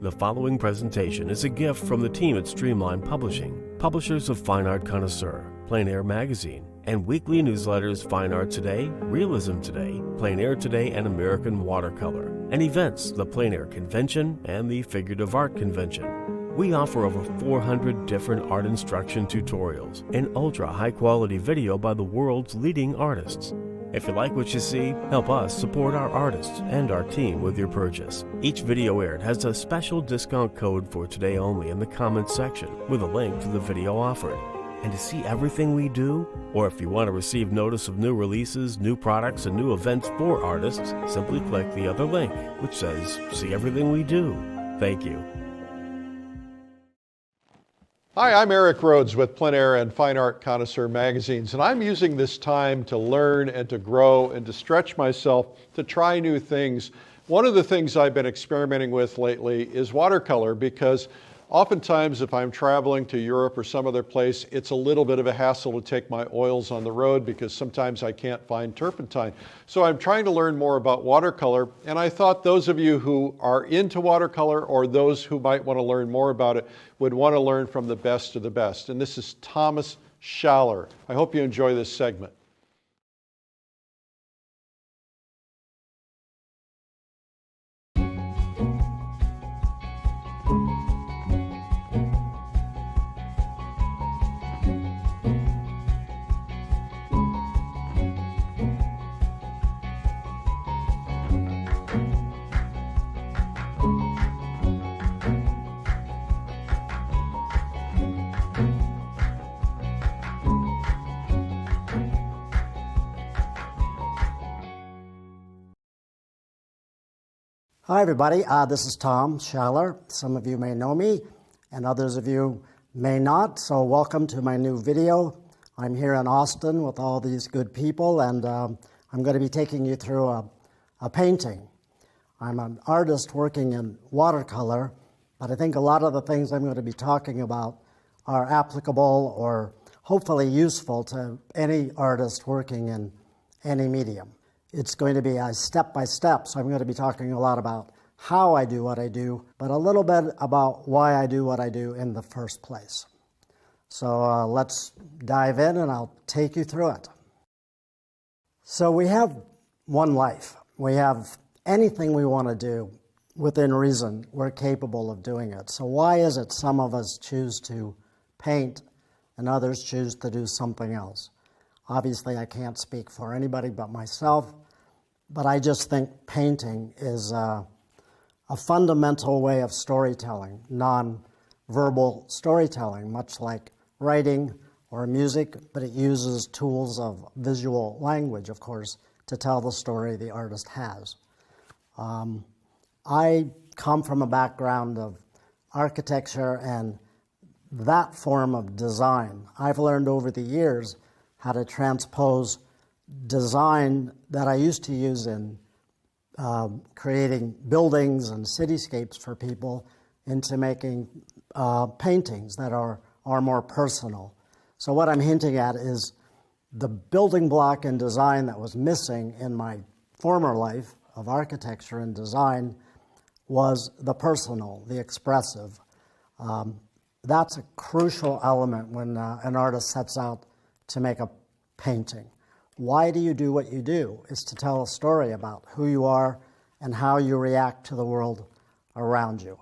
The following presentation is a gift from the team at Streamline Publishing, publishers of Fine Art Connoisseur, Plein Air Magazine, and weekly newsletters Fine Art Today, Realism Today, Plein Air Today, and American Watercolor, and events, the Plein Air Convention and the Figurative Art Convention. We offer over 400 different art instruction tutorials and ultra-high-quality video by the world's leading artists. If you like what you see, help us support our artists and our team with your purchase. Each video aired has a special discount code for today only in the comments section with a link to the video offered. And to see everything we do, or if you want to receive notice of new releases, new products, and new events for artists, simply click the other link, which says, "See everything we do." Thank you. Hi, I'm Eric Rhodes with Plein Air and Fine Art Connoisseur magazines, and I'm using this time to learn and to grow and to stretch myself to try new things. One of the things I've been experimenting with lately is watercolor, because oftentimes if I'm traveling to Europe or some other place, it's a little bit of a hassle to take my oils on the road because sometimes I can't find turpentine. So I'm trying to learn more about watercolor, and I thought those of you who are into watercolor or those who might want to learn more about it would want to learn from the best of the best. And this is Thomas Schaller. I hope you enjoy this segment. Hi everybody, this is Tom Schaller. Some of you may know me and others of you may not, so welcome to my new video. I'm here in Austin with all these good people, and I'm going to be taking you through a painting. I'm an artist working in watercolor, but I think a lot of the things I'm going to be talking about are applicable or hopefully useful to any artist working in any medium. It's going to be a step-by-step, so I'm going to be talking a lot about how I do what I do, but a little bit about why I do what I do in the first place. So let's dive in and I'll take you through it. So we have one life. We have anything we want to do within reason. We're capable of doing it. So why is it some of us choose to paint and others choose to do something else? Obviously, I can't speak for anybody but myself, but I just think painting is a fundamental way of storytelling, non-verbal storytelling, much like writing or music, but it uses tools of visual language, of course, to tell the story the artist has. I come from a background of architecture and that form of design. I've learned over the years how to transpose design that I used to use in creating buildings and cityscapes for people into making paintings that are more personal. So what I'm hinting at is the building block in design that was missing in my former life of architecture and design was the personal, the expressive. That's a crucial element when an artist sets out to make a painting. Why do you do what you do? Is to tell a story about who you are and how you react to the world around you.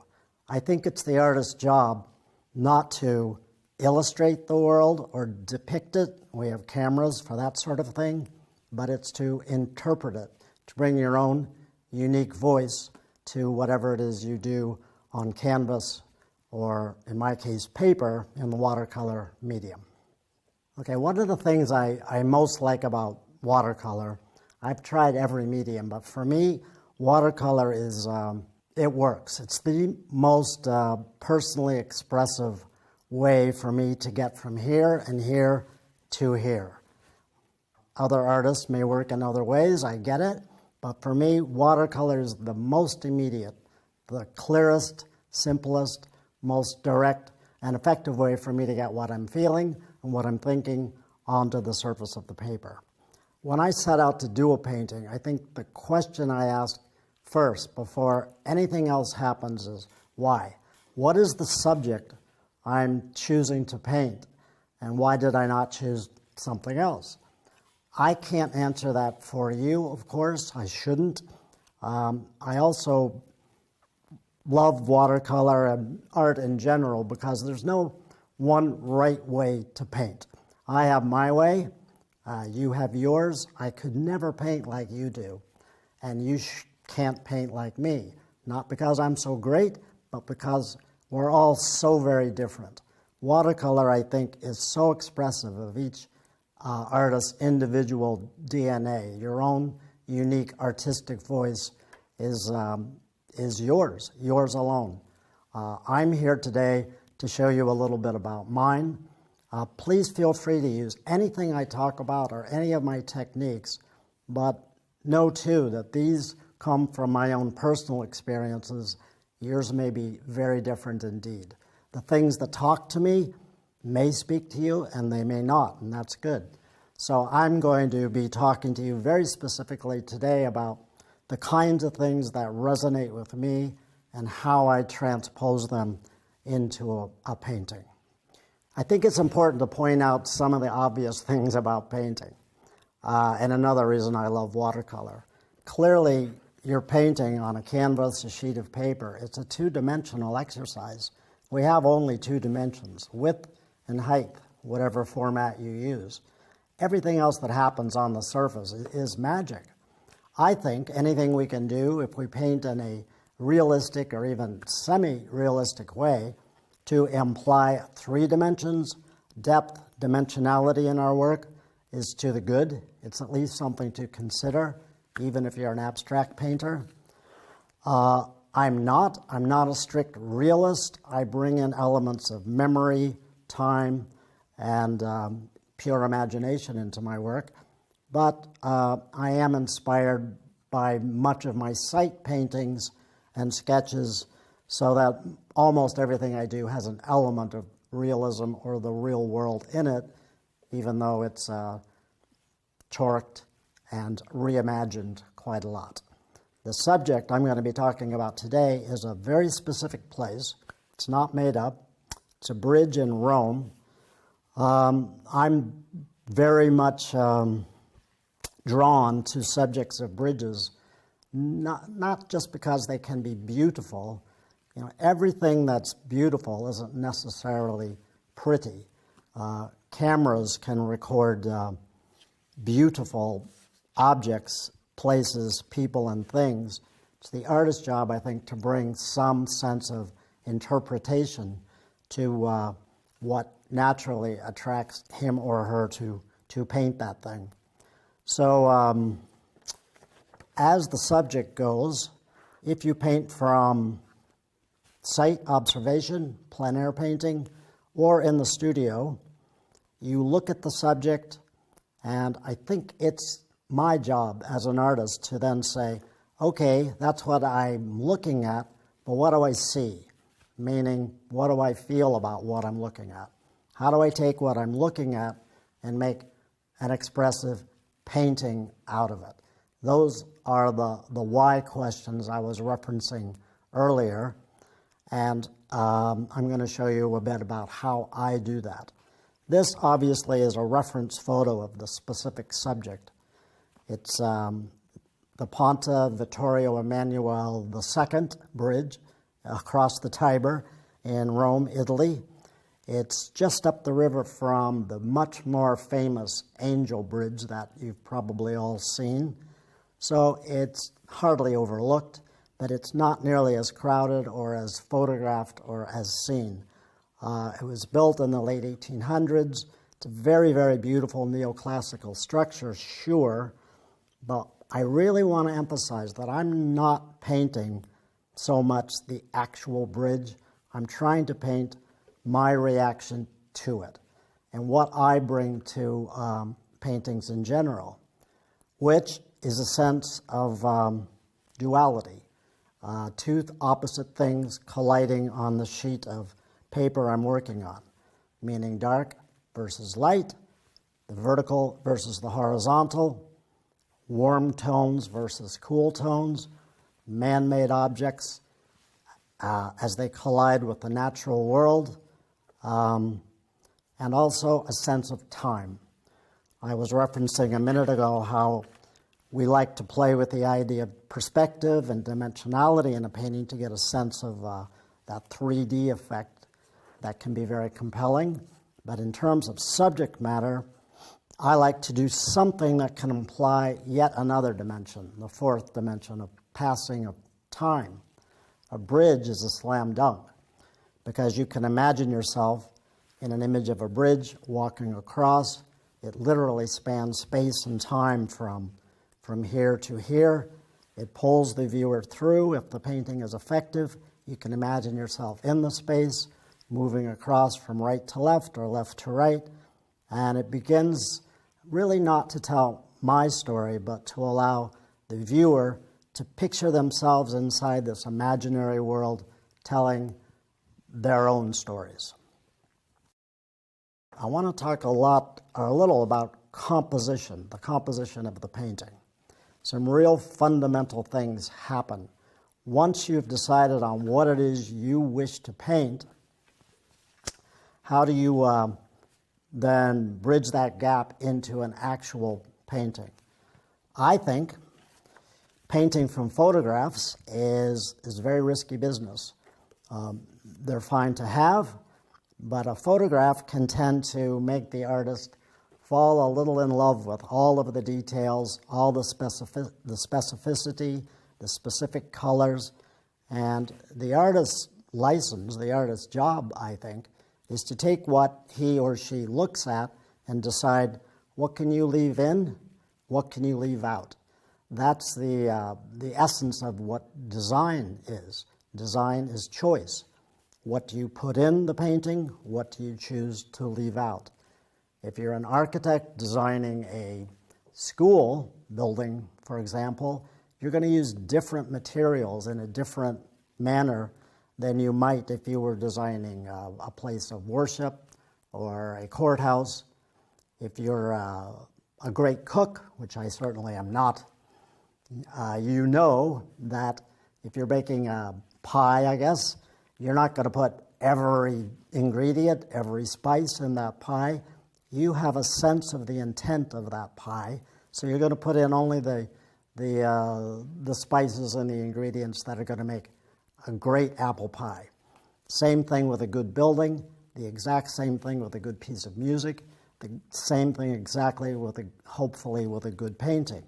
I think it's the artist's job not to illustrate the world or depict it. We have cameras for that sort of thing, but it's to interpret it, to bring your own unique voice to whatever it is you do on canvas or, in my case, paper in the watercolor medium. Okay, one of the things I most like about watercolor, I've tried every medium, but for me, watercolor is, it works. It's the most personally expressive way for me to get from here and here to here. Other artists may work in other ways, I get it, but for me, watercolor is the most immediate, the clearest, simplest, most direct and effective way for me to get what I'm feeling and what I'm thinking onto the surface of the paper. When I set out to do a painting, I think the question I ask first, before anything else happens, is Why? What is the subject I'm choosing to paint, and why did I not choose something else? I can't answer that for you, of course. I shouldn't. I also love watercolor and art in general because there's no one right way to paint. I have my way, you have yours. I could never paint like you do, and you can't paint like me. Not because I'm so great, but because we're all so very different. Watercolor, I think, is so expressive of each artist's individual DNA. Your own unique artistic voice is yours alone. I'm here today to show you a little bit about mine. Please feel free to use anything I talk about or any of my techniques, but know too that these come from my own personal experiences. Yours may be very different indeed. The things that talk to me may speak to you and they may not, and that's good. So I'm going to be talking to you very specifically today about the kinds of things that resonate with me and how I transpose them into a painting. I think it's important to point out some of the obvious things about painting, and another reason I love watercolor. Clearly, you're painting on a canvas, a sheet of paper. It's a two-dimensional exercise. We have only two dimensions, width and height, whatever format you use. Everything else that happens on the surface is magic. I think anything we can do if we paint in a realistic or even semi-realistic way to imply 3 dimensions, depth, dimensionality in our work is to the good. It's at least something to consider, even if you're an abstract painter. I'm not a strict realist. I bring in elements of memory, time, and pure imagination into my work. But I am inspired by much of my site paintings and sketches, so that almost everything I do has an element of realism or the real world in it, even though it's torqued and reimagined quite a lot. The subject I'm going to be talking about today is a very specific place. It's not made up. It's a bridge in Rome. I'm very much drawn to subjects of bridges, not just because they can be beautiful. You know, everything that's beautiful isn't necessarily pretty. Cameras can record beautiful objects, places, people, and things. It's the artist's job, I think, to bring some sense of interpretation to what naturally attracts him or her to paint that thing. So as the subject goes, if you paint from site observation, plein air painting, or in the studio, you look at the subject, and I think it's my job as an artist to then say, okay, that's what I'm looking at, but what do I see? Meaning, what do I feel about what I'm looking at? How do I take what I'm looking at and make an expressive painting out of it? Those are the why questions I was referencing earlier, and I'm going to show you a bit about how I do that. This obviously is a reference photo of the specific subject. It's the Ponte Vittorio Emanuele II bridge across the Tiber in Rome, Italy. It's just up the river from the much more famous Angel Bridge that you've probably all seen. So it's hardly overlooked, but it's not nearly as crowded or as photographed or as seen. It was built in the late 1800s. It's a very, very beautiful neoclassical structure, sure, but I really want to emphasize that I'm not painting so much the actual bridge. I'm trying to paint my reaction to it and what I bring to paintings in general, which is a sense of duality, two opposite things colliding on the sheet of paper I'm working on, meaning dark versus light, the vertical versus the horizontal, warm tones versus cool tones, man-made objects. as they collide with the natural world, and also a sense of time. I was referencing a minute ago how we like to play with the idea of perspective and dimensionality in a painting to get a sense of that 3D effect that can be very compelling. But in terms of subject matter, I like to do something that can imply yet another dimension, the fourth dimension of passing of time. A bridge is a slam dunk because you can imagine yourself in an image of a bridge walking across. It literally spans space and time from here to here. It pulls the viewer through. If the painting is effective, you can imagine yourself in the space, moving across from right to left or left to right. And it begins really not to tell my story, but to allow the viewer to picture themselves inside this imaginary world telling their own stories. I want to talk a little about composition, the composition of the painting. Some real fundamental things happen. Once you've decided on what it is you wish to paint, how do you then bridge that gap into an actual painting? I think painting from photographs is very risky business. They're fine to have, but a photograph can tend to make the artist fall a little in love with all of the details, all the specificity, the specific colors, and the artist's license, the artist's job, I think, is to take what he or she looks at and decide what can you leave in, what can you leave out. That's the essence of what design is. Design is choice. What do you put in the painting? What do you choose to leave out? If you're an architect designing a school building, for example, you're going to use different materials in a different manner than you might if you were designing a place of worship or a courthouse. If you're a great cook, which I certainly am not, you know that if you're baking a pie, I guess, you're not going to put every ingredient, every spice in that pie. You have a sense of the intent of that pie, so you're going to put in only the spices and the ingredients that are going to make a great apple pie. Same thing with a good building, the exact same thing with a good piece of music, the same thing exactly with hopefully with a good painting.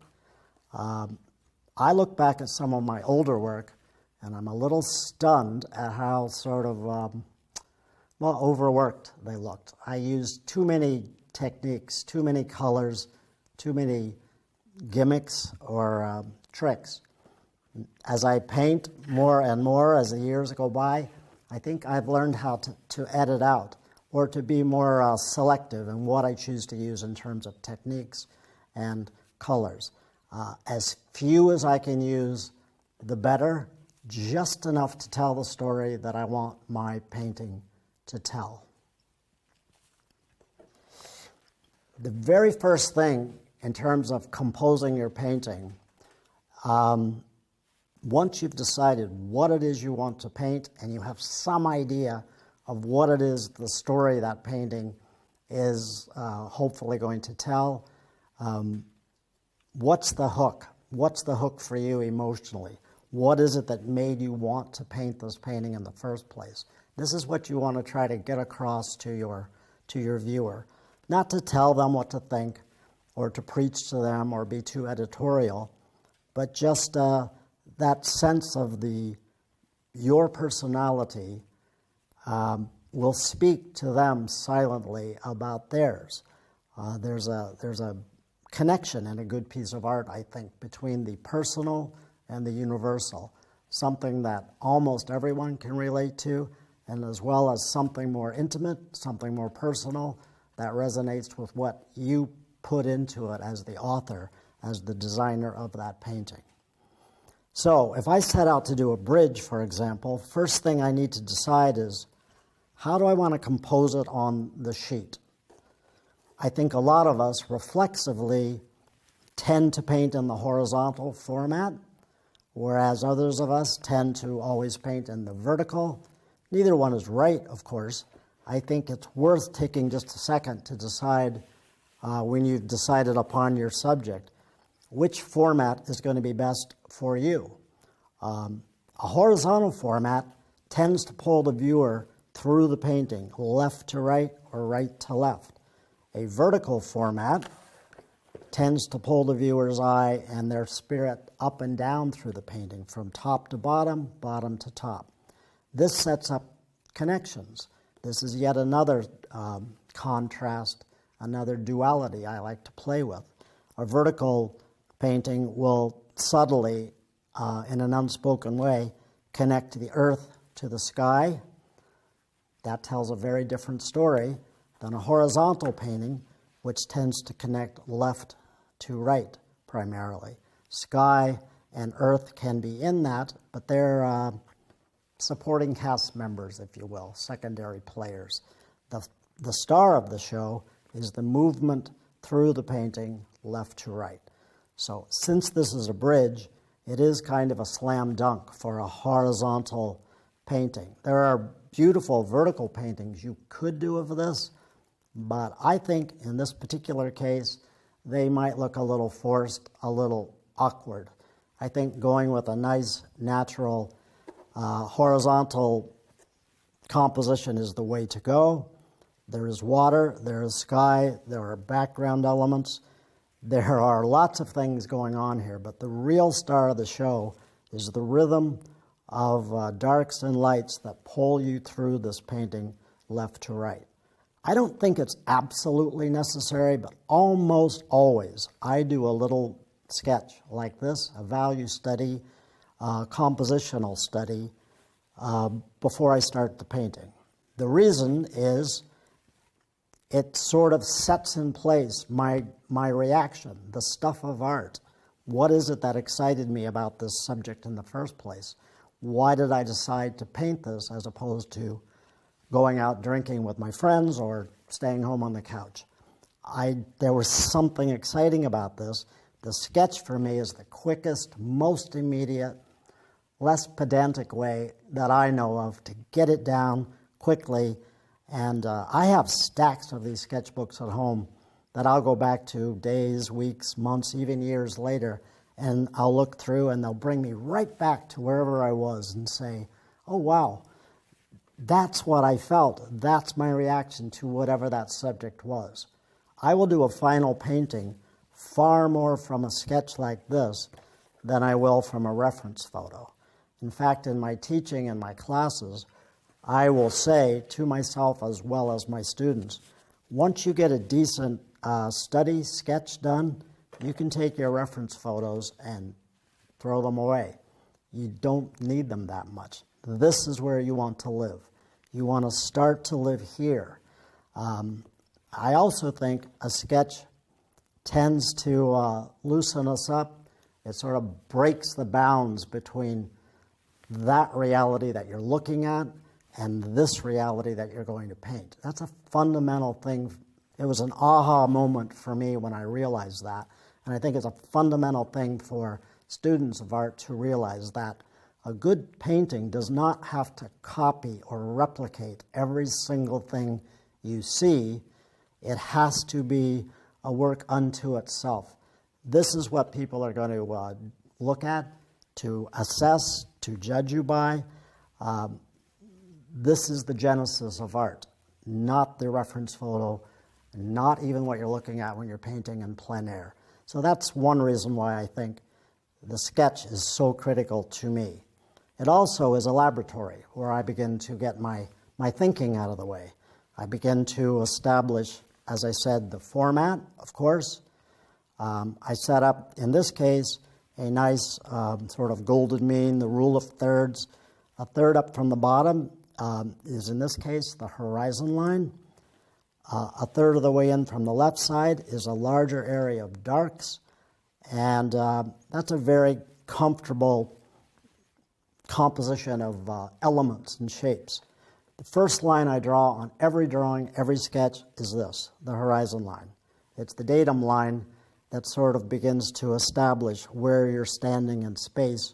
I look back at some of my older work, and I'm a little stunned at how sort of overworked they looked. I used too many techniques, too many colors, too many gimmicks or tricks. As I paint more and more as the years go by, I think I've learned how to edit out or to be more selective in what I choose to use in terms of techniques and colors. As few as I can use, the better, just enough to tell the story that I want my painting to tell. The very first thing in terms of composing your painting, once you've decided what it is you want to paint and you have some idea of what it is the story that painting is hopefully going to tell, what's the hook? What's the hook for you emotionally? What is it that made you want to paint this painting in the first place? This is what you want to try to get across to your viewer. Not to tell them what to think or to preach to them or be too editorial, but just that sense of your personality will speak to them silently about theirs. There's a connection in a good piece of art, I think, between the personal and the universal, something that almost everyone can relate to, and as well as something more intimate, something more personal that resonates with what you put into it as the author, as the designer of that painting. So if I set out to do a bridge, for example, first thing I need to decide is, how do I want to compose it on the sheet? I think a lot of us reflexively tend to paint in the horizontal format, whereas others of us tend to always paint in the vertical. Neither one is right, of course. I think it's worth taking just a second to decide, when you've decided upon your subject, which format is going to be best for you. A horizontal format tends to pull the viewer through the painting, left to right or right to left. A vertical format tends to pull the viewer's eye and their spirit up and down through the painting, from top to bottom, bottom to top. This sets up connections. This is yet another contrast, another duality I like to play with. A vertical painting will subtly, in an unspoken way, connect the earth to the sky. That tells a very different story than a horizontal painting, which tends to connect left to right primarily. Sky and earth can be in that, but they're supporting cast members, if you will, secondary players. The star of the show is the movement through the painting left to right. So since this is a bridge, it is kind of a slam dunk for a horizontal painting. There are beautiful vertical paintings you could do of this, but I think in this particular case, they might look a little forced, a little awkward. I think going with a nice, natural, horizontal composition is the way to go. There is water, there is sky, there are background elements. There are lots of things going on here, but the real star of the show is the rhythm of darks and lights that pull you through this painting left to right. I don't think it's absolutely necessary, but almost always I do a little sketch like this, a value study, compositional study, before I start the painting. The reason is it sort of sets in place my reaction, the stuff of art. What is it that excited me about this subject in the first place? Why did I decide to paint this as opposed to going out drinking with my friends or staying home on the couch? There was something exciting about this. The sketch for me is the quickest, most immediate, less pedantic way that I know of to get it down quickly. And I have stacks of these sketchbooks at home that I'll go back to days, weeks, months, even years later, and I'll look through and they'll bring me right back to wherever I was and say, oh wow, that's what I felt. That's my reaction to whatever that subject was. I will do a final painting far more from a sketch like this than I will from a reference photo. In fact, in my teaching and my classes, I will say to myself as well as my students, once you get a decent study sketch done, you can take your reference photos and throw them away. You don't need them that much. This is where you want to live. You want to start to live here. I also think a sketch tends to loosen us up. It sort of breaks the bounds between that reality that you're looking at and this reality that you're going to paint. That's a fundamental thing. It was an aha moment for me when I realized that. And I think it's a fundamental thing for students of art to realize that a good painting does not have to copy or replicate every single thing you see. It has to be a work unto itself. This is what people are going to look at, to assess, to judge you by. This is the genesis of art, not the reference photo, not even what you're looking at when you're painting in plein air. So that's one reason why I think the sketch is so critical to me. It also is a laboratory where I begin to get my thinking out of the way. I begin to establish, as I said, the format, of course. I set up, in this case, a nice sort of golden mean, the rule of thirds. A third up from the bottom is, in this case, the horizon line. A third of the way in from the left side is a larger area of darks, and that's a very comfortable composition of elements and shapes. The first line I draw on every drawing, every sketch, is this, the horizon line. It's the datum line that sort of begins to establish where you're standing in space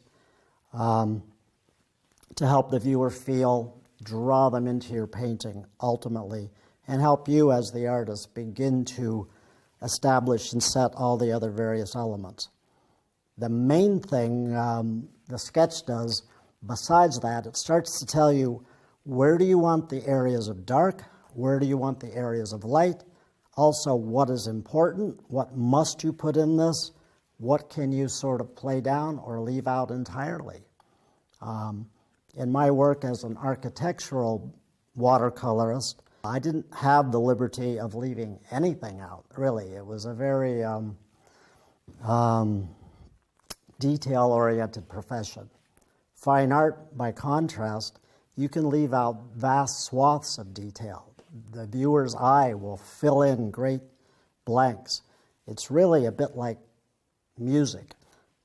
to help the viewer feel, draw them into your painting ultimately, and help you as the artist begin to establish and set all the other various elements. The main thing the sketch does, besides that, it starts to tell you where do you want the areas of dark, where do you want the areas of light, also what is important, what must you put in this, what can you sort of play down or leave out entirely. In my work as an architectural watercolorist, I didn't have the liberty of leaving anything out, really. It was a very detail-oriented profession. Fine art, by contrast, you can leave out vast swaths of detail. The viewer's eye will fill in great blanks. It's really a bit like music.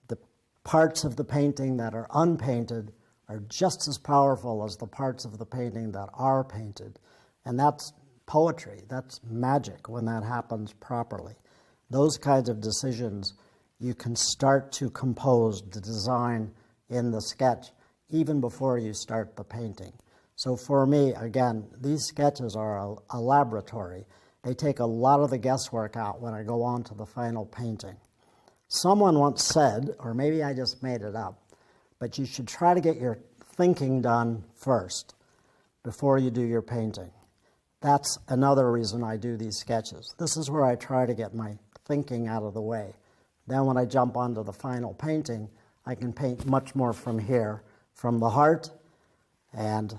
The parts of the painting that are unpainted are just as powerful as the parts of the painting that are painted. And that's poetry, that's magic when that happens properly. Those kinds of decisions, you can start to compose the design in the sketch even before you start the painting. So for me, again, these sketches are a laboratory. They take a lot of the guesswork out when I go on to the final painting. Someone once said, or maybe I just made it up, but you should try to get your thinking done first before you do your painting. That's another reason I do these sketches. This is where I try to get my thinking out of the way. Then when I jump onto the final painting, I can paint much more from here, from the heart, and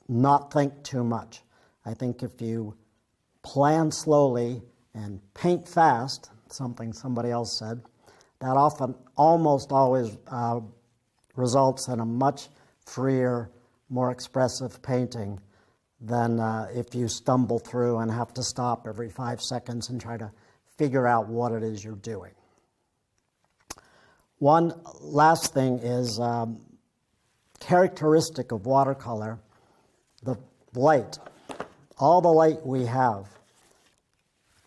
not think too much. I think if you plan slowly and paint fast, something somebody else said, that often almost always results in a much freer, more expressive painting than if you stumble through and have to stop every 5 seconds and try to figure out what it is you're doing. One last thing is characteristic of watercolor, the light. All the light we have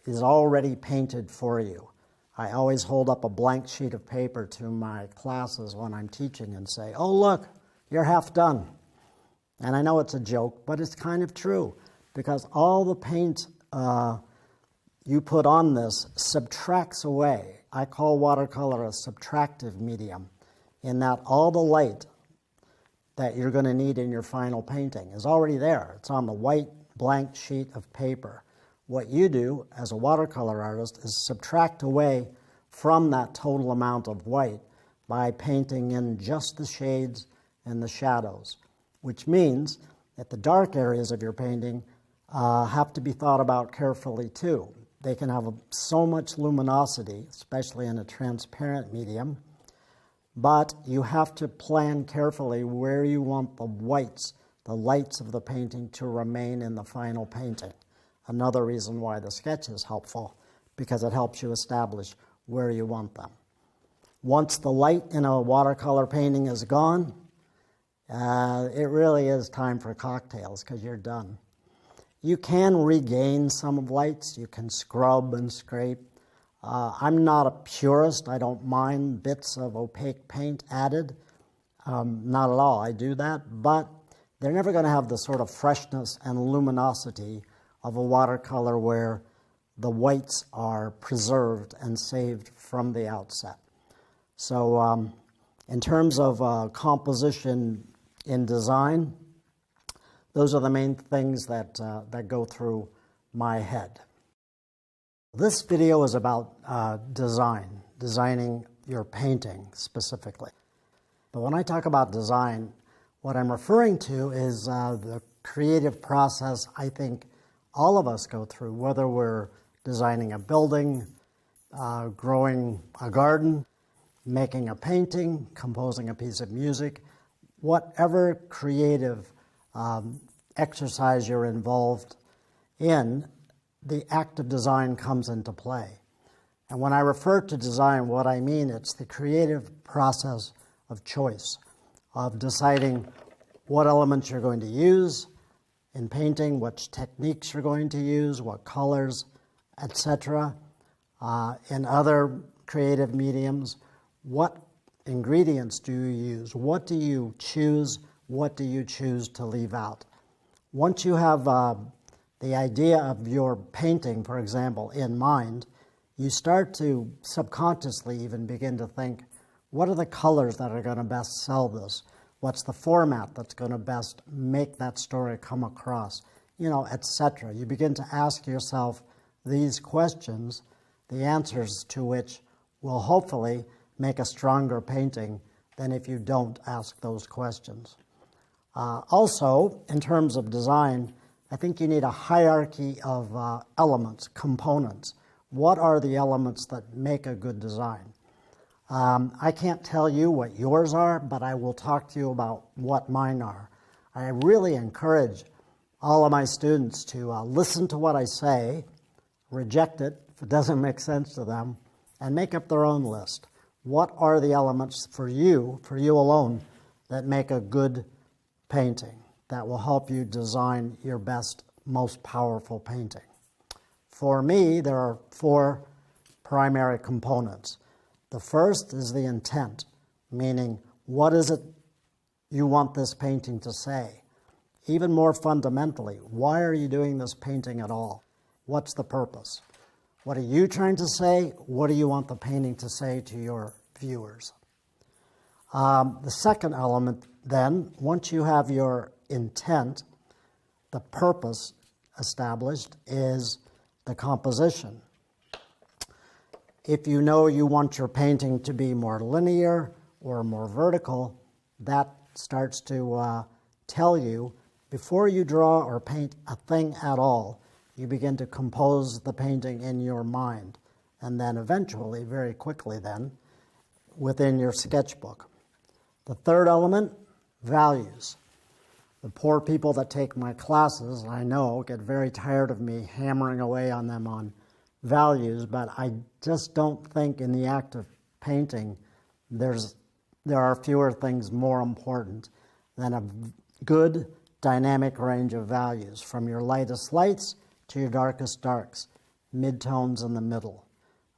is already painted for you. I always hold up a blank sheet of paper to my classes when I'm teaching and say, oh look, you're half done. And I know it's a joke, but it's kind of true, because all the paint you put on this subtracts away. I call watercolor a subtractive medium, in that all the light that you're going to need in your final painting is already there. It's on the white blank sheet of paper. What you do as a watercolor artist is subtract away from that total amount of white by painting in just the shades and the shadows, which means that the dark areas of your painting have to be thought about carefully too. They can have so much luminosity, especially in a transparent medium, but you have to plan carefully where you want the whites, the lights of the painting to remain in the final painting. Another reason why the sketch is helpful, because it helps you establish where you want them. Once the light in a watercolor painting is gone, it really is time for cocktails, because you're done. You can regain some of lights. You can scrub and scrape. I'm not a purist. I don't mind bits of opaque paint added. Not at all. I do that. But they're never going to have the sort of freshness and luminosity of a watercolor where the whites are preserved and saved from the outset. So in terms of composition in design, those are the main things that go through my head. This video is about designing your painting specifically. But when I talk about design, what I'm referring to is the creative process I think all of us go through, whether we're designing a building, growing a garden, making a painting, composing a piece of music, whatever creative exercise you're involved in, the act of design comes into play. And when I refer to design, what I mean, it's the creative process of choice, of deciding what elements you're going to use in painting, which techniques you're going to use, what colors, etc. In other creative mediums, what ingredients do you use? What do you choose? What do you choose to leave out? Once you have the idea of your painting, for example, in mind, you start to subconsciously even begin to think, what are the colors that are going to best sell this? What's the format that's going to best make that story come across? You know, etc. You begin to ask yourself these questions, the answers to which will hopefully make a stronger painting than if you don't ask those questions. Also, in terms of design, I think you need a hierarchy of elements, components. What are the elements that make a good design? I can't tell you what yours are, but I will talk to you about what mine are. I really encourage all of my students to listen to what I say, reject it if it doesn't make sense to them, and make up their own list. What are the elements for you alone, that make a good painting, that will help you design your best, most powerful painting? For me, there are 4 primary components. The first is the intent, meaning what is it you want this painting to say? Even more fundamentally, why are you doing this painting at all? What's the purpose? What are you trying to say? What do you want the painting to say to your viewers? The second element then, once you have your intent, the purpose established, is the composition. If you know you want your painting to be more linear or more vertical, that starts to tell you, before you draw or paint a thing at all, you begin to compose the painting in your mind, and then eventually, very quickly then, within your sketchbook. The third element, values. The poor people that take my classes, I know, get very tired of me hammering away on them on values, but I just don't think in the act of painting there are fewer things more important than a good dynamic range of values, from your lightest lights to your darkest darks, midtones in the middle.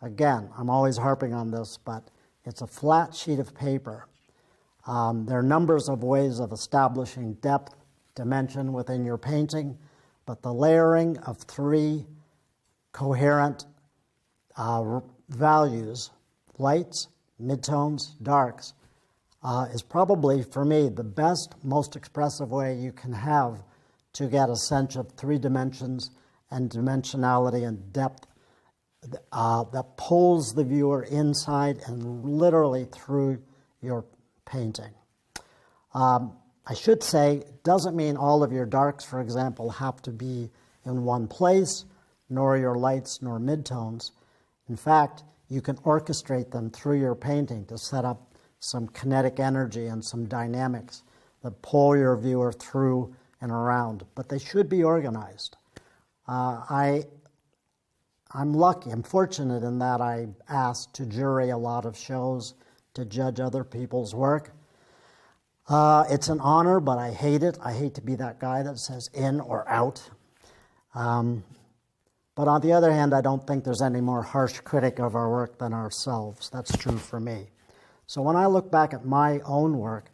Again, I'm always harping on this, but it's a flat sheet of paper. There are numbers of ways of establishing depth, dimension within your painting, but the layering of 3 coherent values, lights, midtones, darks, is probably, for me, the best, most expressive way you can have to get a sense of 3 dimensions and dimensionality and depth that pulls the viewer inside and literally through your painting. I should say, it doesn't mean all of your darks, for example, have to be in one place, nor your lights nor midtones. In fact, you can orchestrate them through your painting to set up some kinetic energy and some dynamics that pull your viewer through and around, but they should be organized. I'm lucky, I'm fortunate in that I'm asked to jury a lot of shows, to judge other people's work. It's an honor, but I hate it. I hate to be that guy that says in or out. But on the other hand, I don't think there's any more harsh critic of our work than ourselves. That's true for me. So when I look back at my own work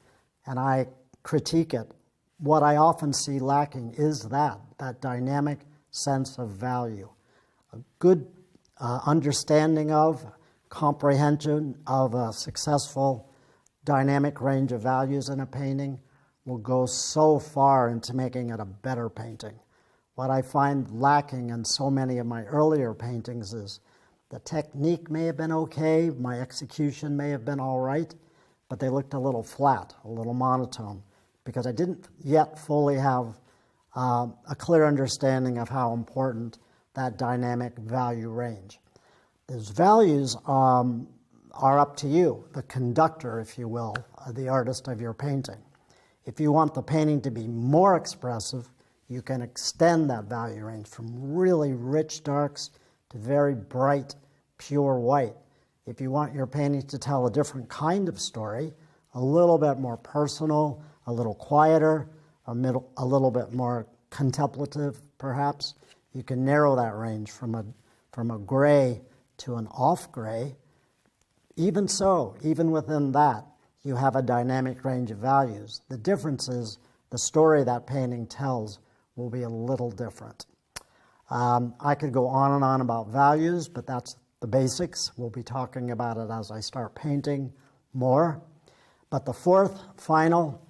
and I critique it, what I often see lacking is that dynamic sense of value. A good understanding of, comprehension of a successful dynamic range of values in a painting will go so far into making it a better painting. What I find lacking in so many of my earlier paintings is the technique may have been okay, my execution may have been all right, but they looked a little flat, a little monotone, because I didn't yet fully have a clear understanding of how important that dynamic value range. Those values are up to you, the conductor, if you will, the artist of your painting. If you want the painting to be more expressive, you can extend that value range from really rich darks to very bright, pure white. If you want your painting to tell a different kind of story, a little bit more personal, a little quieter, a little bit more contemplative, perhaps, you can narrow that range from a gray to an off gray Even so, even within that, you have a dynamic range of values. The difference is the story that painting tells will be a little different. I could go on and on about values, but that's the basics. We'll be talking about it as I start painting more. But the fourth, final,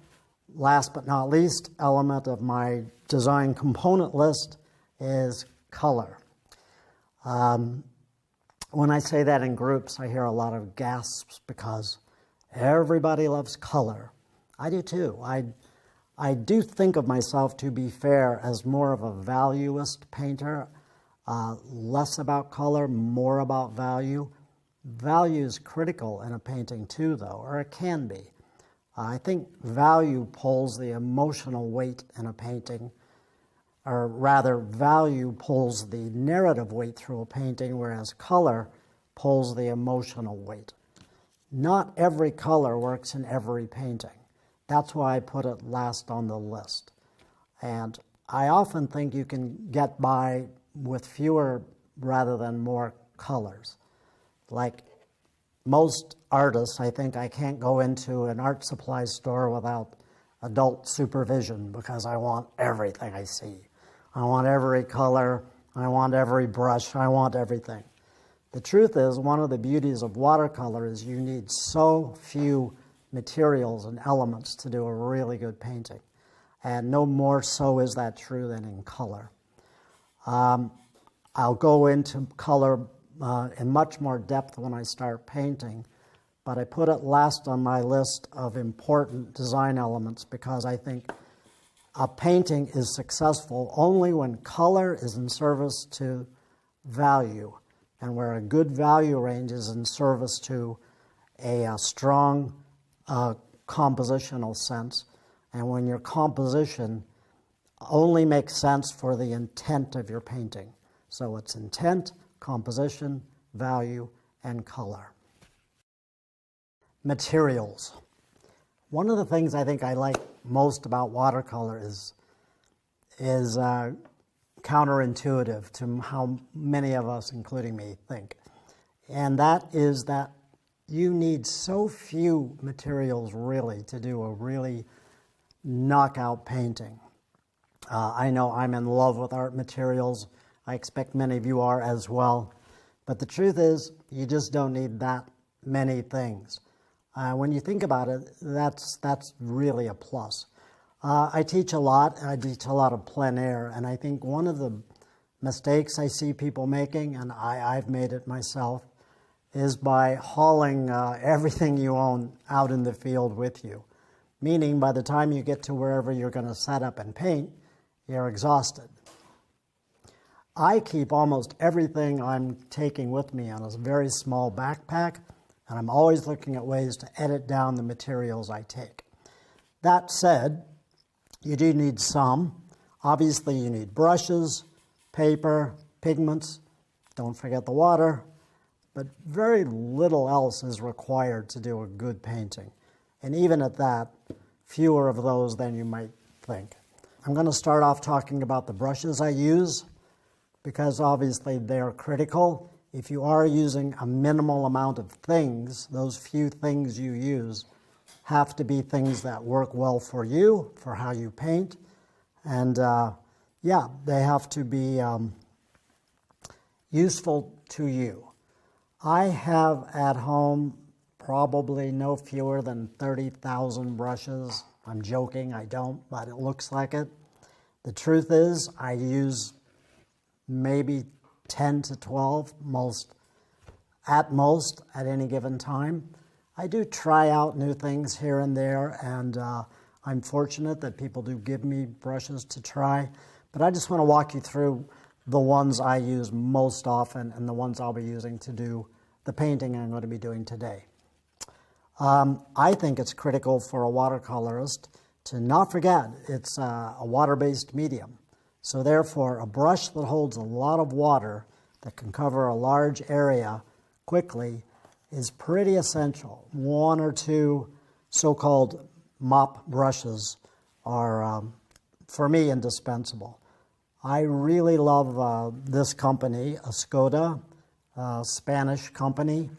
last but not least element of my design component list is color. When I say that in groups, I hear a lot of gasps because everybody loves color. I do too. I do think of myself, to be fair, as more of a valuist painter, less about color, more about value. Value is critical in a painting too, though, or it can be. I think value pulls the emotional weight in a painting, or rather, value pulls the narrative weight through a painting, whereas color pulls the emotional weight. Not every color works in every painting. That's why I put it last on the list. And I often think you can get by with fewer rather than more colors. Like most artists, I think I can't go into an art supply store without adult supervision because I want everything I see. I want every color, I want every brush, I want everything. The truth is, one of the beauties of watercolor is you need so few materials and elements to do a really good painting. And no more so is that true than in color. I'll go into color in much more depth when I start painting, but I put it last on my list of important design elements because I think a painting is successful only when color is in service to value, and where a good value range is in service to a strong compositional sense, and when your composition only makes sense for the intent of your painting. So it's intent, composition, value, and color. Materials. One of the things I think I like most about watercolor is counterintuitive to how many of us, including me, think. And that is that you need so few materials really to do a really knockout painting. I know I'm in love with art materials. I expect many of you are as well. But the truth is, you just don't need that many things. When you think about it, that's really a plus. I teach a lot. I teach a lot of plein air, and I think one of the mistakes I see people making, and I've made it myself, is by hauling everything you own out in the field with you. Meaning, by the time you get to wherever you're going to set up and paint, you're exhausted. I keep almost everything I'm taking with me on a very small backpack, and I'm always looking at ways to edit down the materials I take. That said, you do need some. Obviously, you need brushes, paper, pigments, don't forget the water, but very little else is required to do a good painting. And even at that, fewer of those than you might think. I'm going to start off talking about the brushes I use, because obviously they're critical. If you are using a minimal amount of things, those few things you use have to be things that work well for you, for how you paint. And yeah, they have to be useful to you. I have at home probably no fewer than 30,000 brushes. I'm joking, I don't, but it looks like it. The truth is, I use maybe 10 to 12 at most at any given time. I do try out new things here and there, and I'm fortunate that people do give me brushes to try. But I just want to walk you through the ones I use most often and the ones I'll be using to do the painting I'm going to be doing today. I think it's critical for a watercolorist to not forget it's a water-based medium. So therefore, a brush that holds a lot of water that can cover a large area quickly is pretty essential. One or two so-called mop brushes are, for me, indispensable. I really love this company, Escoda, a Spanish company.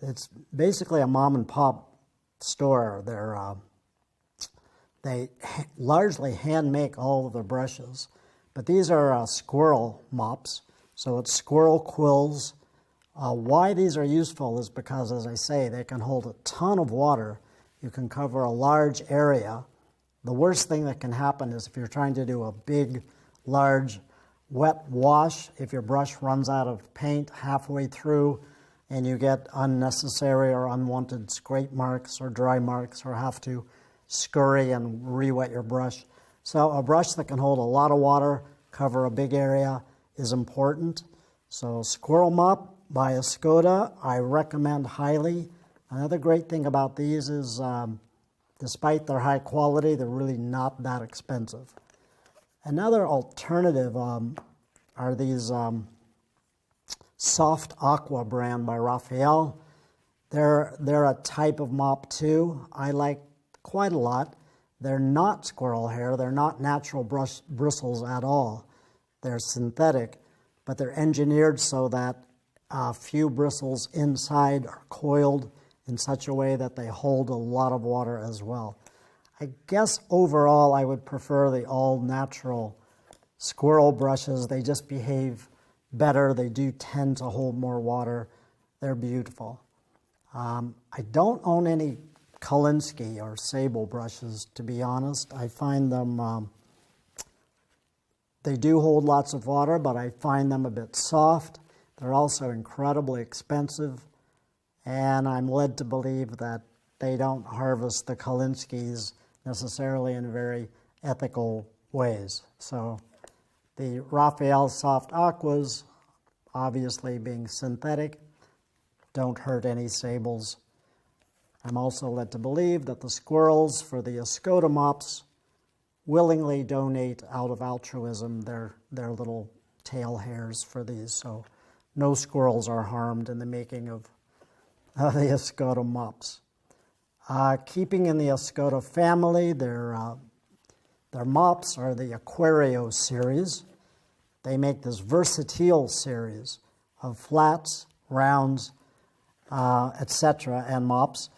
It's basically a mom and pop store. They largely hand make all of their brushes, but these are squirrel mops, so it's squirrel quills. Why these are useful is because, as I say, they can hold a ton of water. You can cover a large area. The worst thing that can happen is if you're trying to do a big, large, wet wash, if your brush runs out of paint halfway through and you get unnecessary or unwanted scrape marks or dry marks or have to scurry and re-wet your brush. So a brush that can hold a lot of water, cover a big area, is important. So Squirrel Mop by Escoda, I recommend highly. Another great thing about these is despite their high quality, they're really not that expensive. Another alternative are these Soft Aqua brand by Raphael. They're a type of mop too. I like quite a lot. They're not squirrel hair. They're not natural bristles at all. They're synthetic, but they're engineered so that a few bristles inside are coiled in such a way that they hold a lot of water as well. I guess overall I would prefer the all-natural squirrel brushes. They just behave better. They do tend to hold more water. They're beautiful. I don't own any Kolinsky or Sable brushes, to be honest. I find them, they do hold lots of water, but I find them a bit soft. They're also incredibly expensive, and I'm led to believe that they don't harvest the Kolinskys necessarily in very ethical ways. So the Raphael Soft Aquas, obviously being synthetic, don't hurt any sables. I'm also led to believe that the squirrels for the Escoda mops willingly donate out of altruism their little tail hairs for these, so no squirrels are harmed in the making of the Escoda mops. Keeping in the Escoda family, their mops are the Aquario series. They make this versatile series of flats, rounds, etc., and mops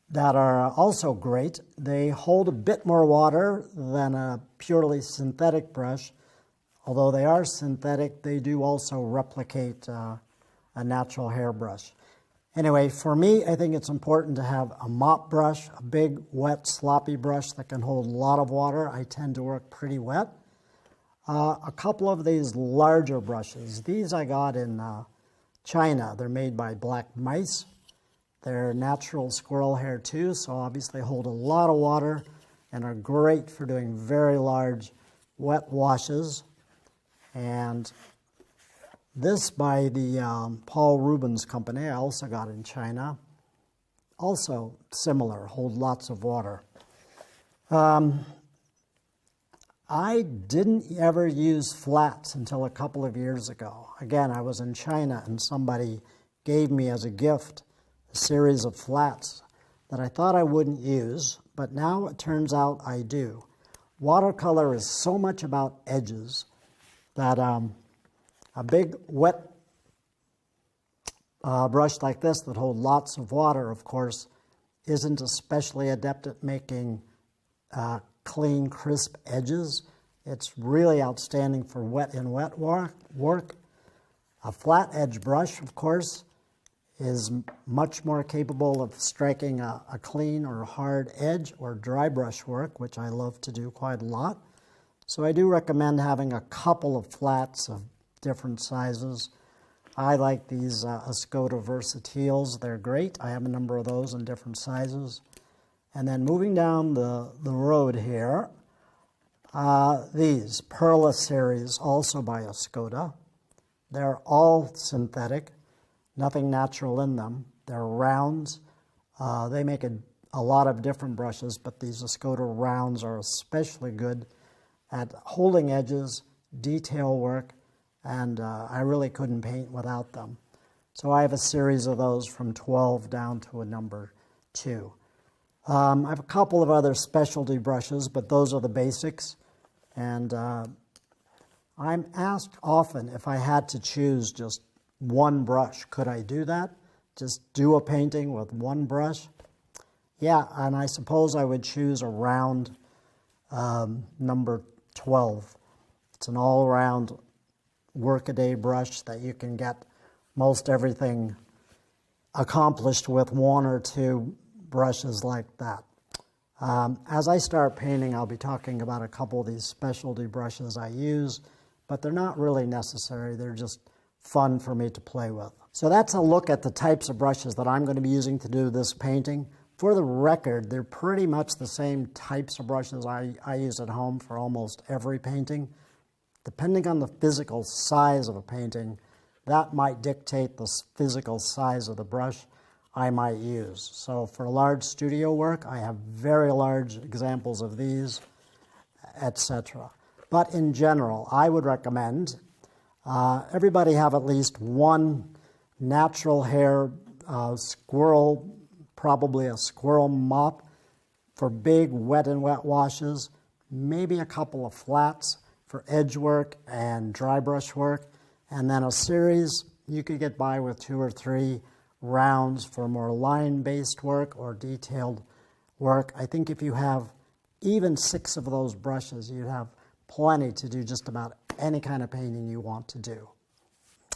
that are also great. They hold a bit more water than a purely synthetic brush. Although they are synthetic, they do also replicate a natural hairbrush. Anyway, for me, I think it's important to have a mop brush, a big, wet, sloppy brush that can hold a lot of water. I tend to work pretty wet. A couple of these larger brushes. These I got in China. They're made by Black Mice. They're natural squirrel hair too, so obviously hold a lot of water and are great for doing very large wet washes. And this by the Paul Rubens company, I also got in China. Also similar, hold lots of water. I didn't ever use flats until a couple of years ago. Again, I was in China and somebody gave me as a gift a series of flats that I thought I wouldn't use, but now it turns out I do. Watercolor is so much about edges that a big wet brush like this that holds lots of water, of course, isn't especially adept at making clean, crisp edges. It's really outstanding for wet work. A flat edge brush, of course, is much more capable of striking a clean or hard edge or dry brush work, which I love to do quite a lot. So I do recommend having a couple of flats of different sizes. I like these Escoda Versatiles. They're great. I have a number of those in different sizes. And then moving down the road here, these Perla series, also by Escoda. They're all synthetic, nothing natural in them. They're rounds. They make a lot of different brushes, but these Escoda rounds are especially good at holding edges, detail work, and I really couldn't paint without them. So I have a series of those from 12 down to a number 2. I have a couple of other specialty brushes, but those are the basics. And I'm asked often if I had to choose just one brush, could I do that? just do a painting with one brush? Yeah, and I suppose I would choose a round number 12. It's an all-round workaday brush that you can get most everything accomplished with one or two brushes like that. As I start painting, I'll be talking about a couple of these specialty brushes I use, but they're not really necessary. They're just fun for me to play with. So that's a look at the types of brushes that I'm going to be using to do this painting. For the record, they're pretty much the same types of brushes I use at home for almost every painting. Depending on the physical size of a painting, that might dictate the physical size of the brush I might use. So for large studio work, I have very large examples of these, etc. But in general, I would recommend everybody have at least one natural hair squirrel, probably a squirrel mop for big wet and wet washes, maybe a couple of flats for edge work and dry brush work, and then a series. You could get by with 2 or 3 rounds for more line-based work or detailed work. I think if you have even 6 of those brushes, you'd have plenty to do just about any kind of painting you want to do.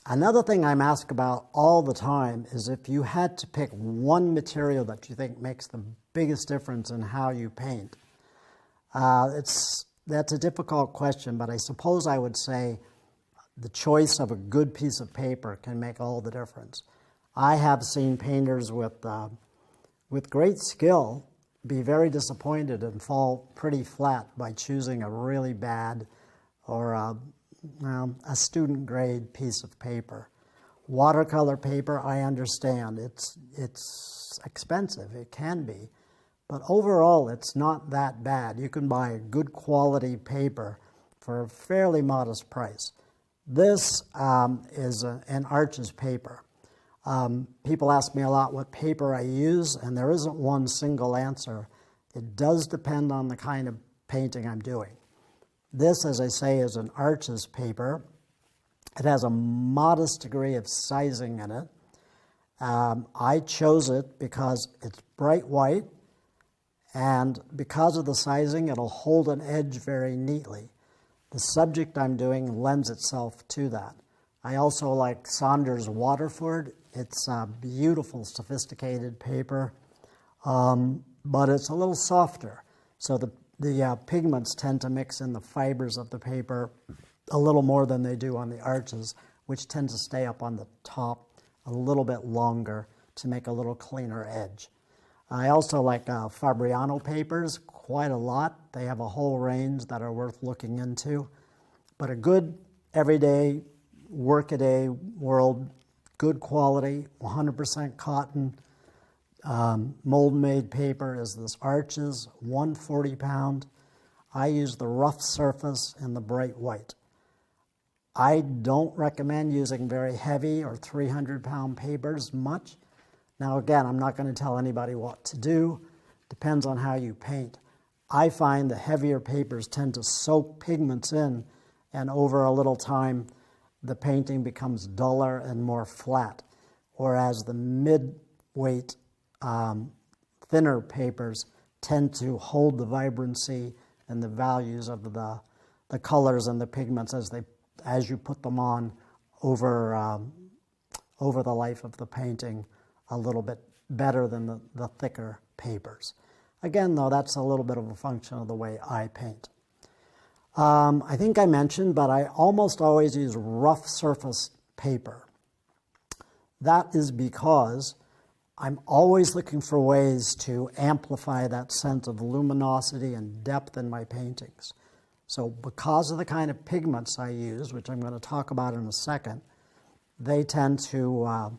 Another thing I'm asked about all the time is if you had to pick one material that you think makes the biggest difference in how you paint. That's a difficult question, but I suppose I would say the choice of a good piece of paper can make all the difference. I have seen painters with great skill be very disappointed and fall pretty flat by choosing a really bad or a student grade piece of paper. Watercolor paper, I understand. It's expensive, it can be. But overall, it's not that bad. You can buy a good quality paper for a fairly modest price. This is an Arches paper. People ask me a lot what paper I use, and there isn't one single answer. It does depend on the kind of painting I'm doing. This, as I say, is an Arches paper. It has a modest degree of sizing in it. I chose it because it's bright white, and because of the sizing, it'll hold an edge very neatly. The subject I'm doing lends itself to that. I also like Saunders Waterford. It's a beautiful, sophisticated paper, but it's a little softer. So the pigments tend to mix in the fibers of the paper a little more than they do on the Arches, which tend to stay up on the top a little bit longer to make a little cleaner edge. I also like Fabriano papers quite a lot. They have a whole range that are worth looking into. But a good everyday, workaday world, good quality, 100% cotton, mold-made paper is this Arches, 140 pound. I use the rough surface and the bright white. I don't recommend using very heavy or 300-pound papers much. Now again, I'm not going to tell anybody what to do. Depends on how you paint. I find the heavier papers tend to soak pigments in, and over a little time, the painting becomes duller and more flat, whereas the mid-weight, thinner papers tend to hold the vibrancy and the values of the colors and the pigments as you put them on over the life of the painting a little bit better than the thicker papers. Again, though, that's a little bit of a function of the way I paint. I think I mentioned, but I almost always use rough surface paper. That is because I'm always looking for ways to amplify that sense of luminosity and depth in my paintings. So because of the kind of pigments I use, which I'm going to talk about in a second, they tend to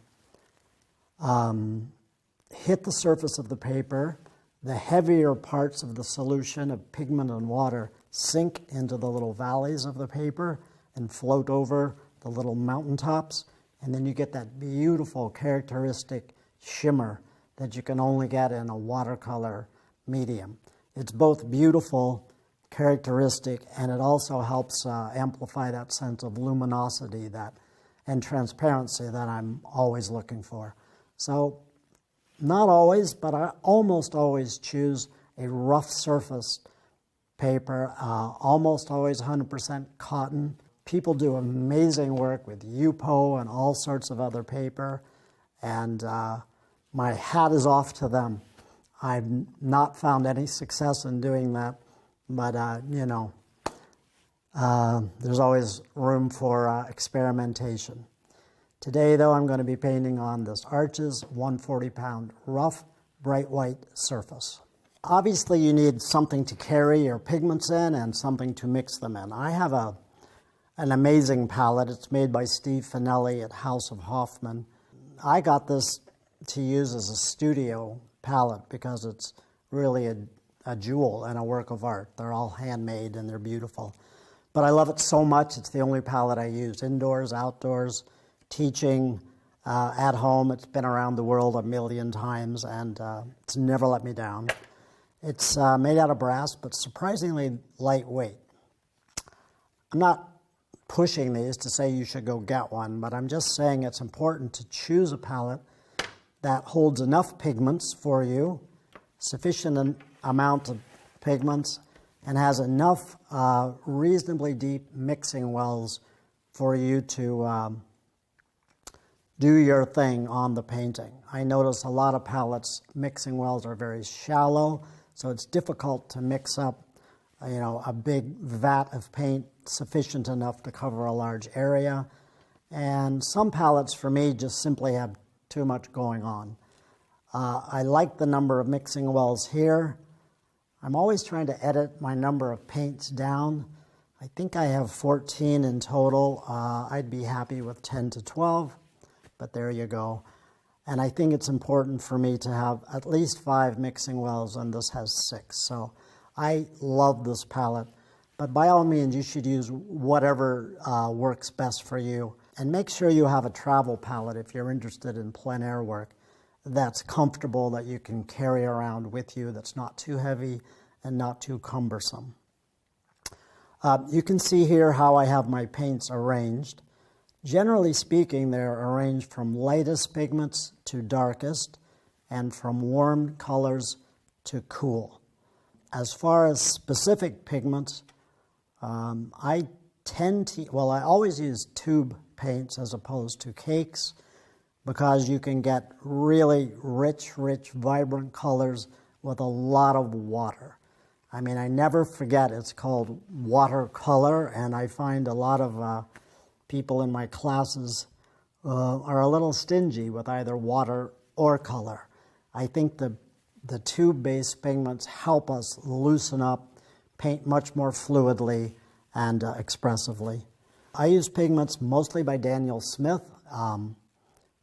hit the surface of the paper. The heavier parts of the solution of pigment and water sink into the little valleys of the paper and float over the little mountaintops, and then you get that beautiful characteristic shimmer that you can only get in a watercolor medium. It's both beautiful, characteristic, and it also helps amplify that sense of luminosity and transparency that I'm always looking for. So not always, but I almost always choose a rough surface paper, almost always 100% cotton. People do amazing work with UPO and all sorts of other paper, and my hat is off to them. I've not found any success in doing that, but you know, there's always room for experimentation. Today, though, I'm going to be painting on this Arches 140-pound rough, bright white surface. Obviously, you need something to carry your pigments in and something to mix them in. I have an amazing palette. It's made by Steve Finelli at House of Hoffman. I got this to use as a studio palette because it's really a jewel and a work of art. They're all handmade and they're beautiful. But I love it so much, it's the only palette I use, indoors, outdoors, teaching, at home. It's been around the world a million times, and it's never let me down. It's made out of brass, but surprisingly lightweight. I'm not pushing these to say you should go get one, but I'm just saying it's important to choose a palette that holds enough pigments for you, sufficient amount of pigments, and has enough reasonably deep mixing wells for you to do your thing on the painting. I notice a lot of palettes, mixing wells are very shallow, so it's difficult to mix up, you know, a big vat of paint sufficient enough to cover a large area. And some palettes, for me, just simply have too much going on. I like the number of mixing wells here. I'm always trying to edit my number of paints down. I think I have 14 in total. I'd be happy with 10 to 12. But there you go. And I think it's important for me to have at least 5 mixing wells, and this has 6. So I love this palette. But by all means, you should use whatever works best for you. And make sure you have a travel palette if you're interested in plein air work that's comfortable, that you can carry around with you, that's not too heavy and not too cumbersome. You can see here how I have my paints arranged. Generally speaking, they're arranged from lightest pigments to darkest, and from warm colors to cool. As far as specific pigments, I always use tube paints as opposed to cakes, because you can get really rich, vibrant colors with a lot of water. I mean, I never forget it's called watercolor, and I find a lot of people in my classes are a little stingy with either water or color. I think the tube-based pigments help us loosen up, paint much more fluidly and expressively. I use pigments mostly by Daniel Smith.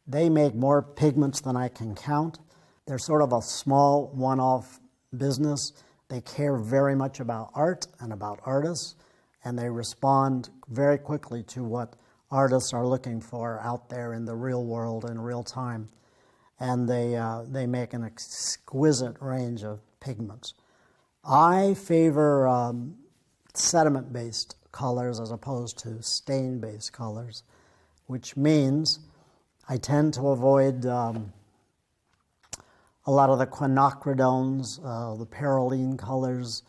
They make more pigments than I can count. They're sort of a small one-off business. They care very much about art and about artists, and they respond very quickly to what artists are looking for out there in the real world in real time. And they make an exquisite range of pigments. I favor sediment-based colors as opposed to stain-based colors, which means I tend to avoid a lot of the quinocridones, the perylene colors,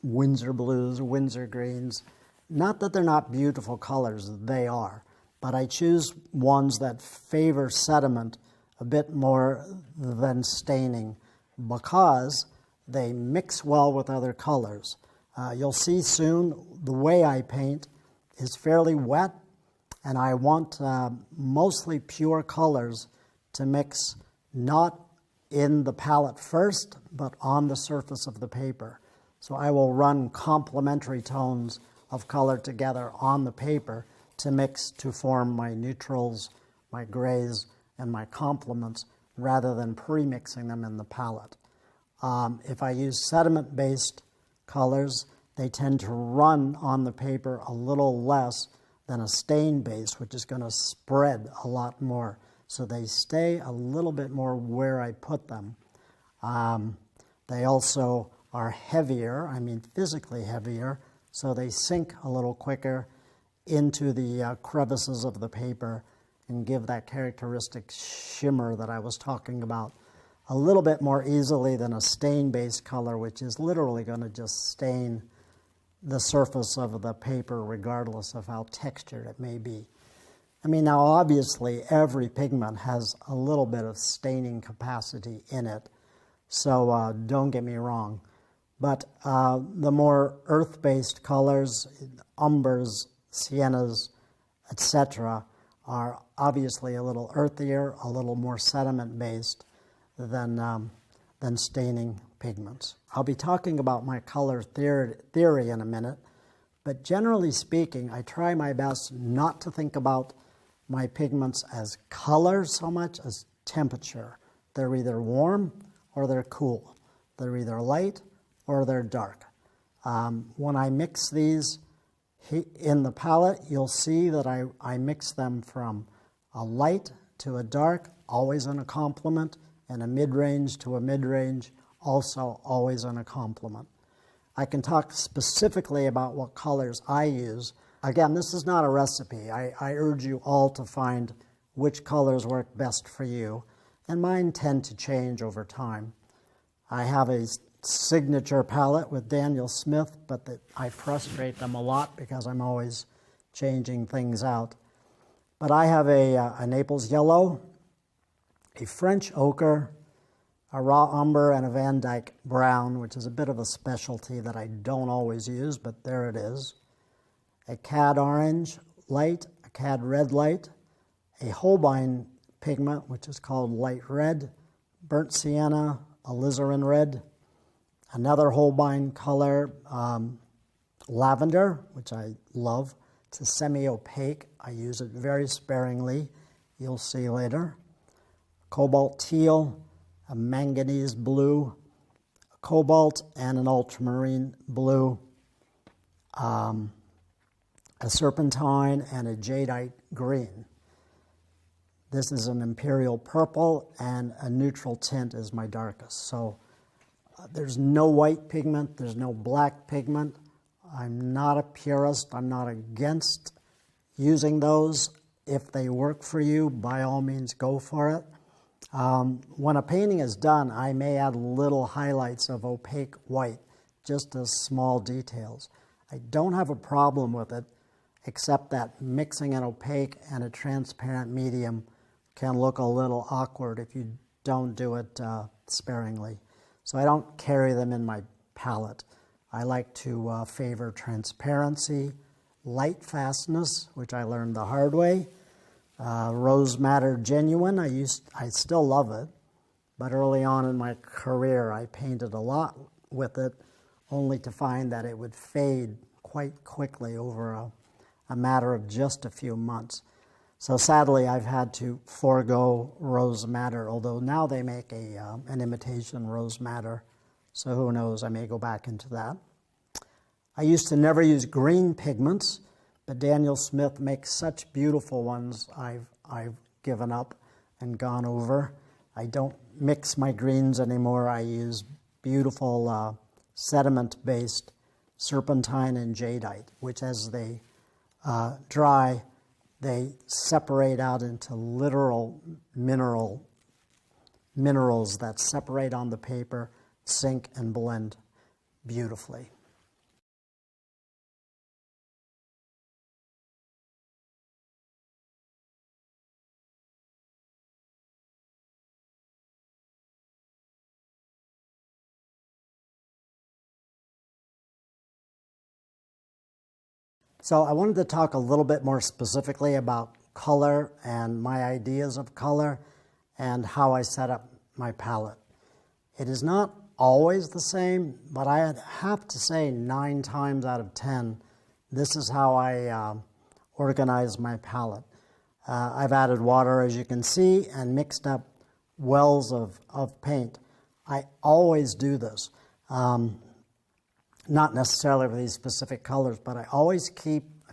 Windsor blues, Windsor greens. Not that they're not beautiful colors, they are, but I choose ones that favor sediment a bit more than staining because they mix well with other colors. You'll see soon the way I paint is fairly wet, and I want mostly pure colors to mix not in the palette first, but on the surface of the paper. So I will run complementary tones of color together on the paper to mix to form my neutrals, my grays, and my complements, rather than pre-mixing them in the palette. If I use sediment-based colors, they tend to run on the paper a little less than a stain-based, which is going to spread a lot more. So they stay a little bit more where I put them. They also are heavier, I mean physically heavier, so they sink a little quicker into the crevices of the paper and give that characteristic shimmer that I was talking about a little bit more easily than a stain-based color, which is literally going to just stain the surface of the paper regardless of how textured it may be. I mean, now obviously every pigment has a little bit of staining capacity in it, so don't get me wrong. But the more earth-based colors, umbers, siennas, etc., are obviously a little earthier, a little more sediment-based than staining pigments. I'll be talking about my color theory in a minute, but generally speaking, I try my best not to think about my pigments as color so much as temperature. They're either warm or they're cool. They're either light or they're dark. When I mix these in the palette, you'll see that I mix them from a light to a dark, always in a complement, and a mid-range to a mid-range, also always in a complement. I can talk specifically about what colors I use. Again, this is not a recipe. I urge you all to find which colors work best for you, and mine tend to change over time. I have a signature palette with Daniel Smith, but I frustrate them a lot because I'm always changing things out. But I have a Naples yellow, a French ochre, a raw umber, and a Van Dyke brown, which is a bit of a specialty that I don't always use, but there it is. A cad orange light, a cad red light, a Holbein pigment, which is called light red, burnt sienna, alizarin red, another Holbein color, lavender, which I love. It's a semi-opaque. I use it very sparingly. You'll see later. Cobalt teal, a manganese blue, a cobalt, and an ultramarine blue, a serpentine, and a jadeite green. This is an imperial purple, and a neutral tint is my darkest. So there's no white pigment, there's no black pigment. I'm not a purist. I'm not against using those. If they work for you, by all means, go for it. When a painting is done, I may add little highlights of opaque white, just as small details. I don't have a problem with it, except that mixing an opaque and a transparent medium can look a little awkward if you don't do it sparingly. So I don't carry them in my palette. I like to favor transparency, light fastness, which I learned the hard way. Rose Madder Genuine, I still love it, but early on in my career I painted a lot with it, only to find that it would fade quite quickly over a matter of just a few months. So sadly I've had to forego Rose Madder, although now they make an imitation Rose Madder, so who knows, I may go back into that. I used to never use green pigments, but Daniel Smith makes such beautiful ones I've given up and gone over. I don't mix my greens anymore. I use beautiful sediment-based serpentine and jadeite, which as they dry, they separate out into literal minerals that separate on the paper, sink, and blend beautifully. So I wanted to talk a little bit more specifically about color and my ideas of color and how I set up my palette. It is not always the same, but I have to say 9 times out of 10, this is how I organize my palette. I've added water, as you can see, and mixed up wells of paint. I always do this. Not necessarily for these specific colors, but I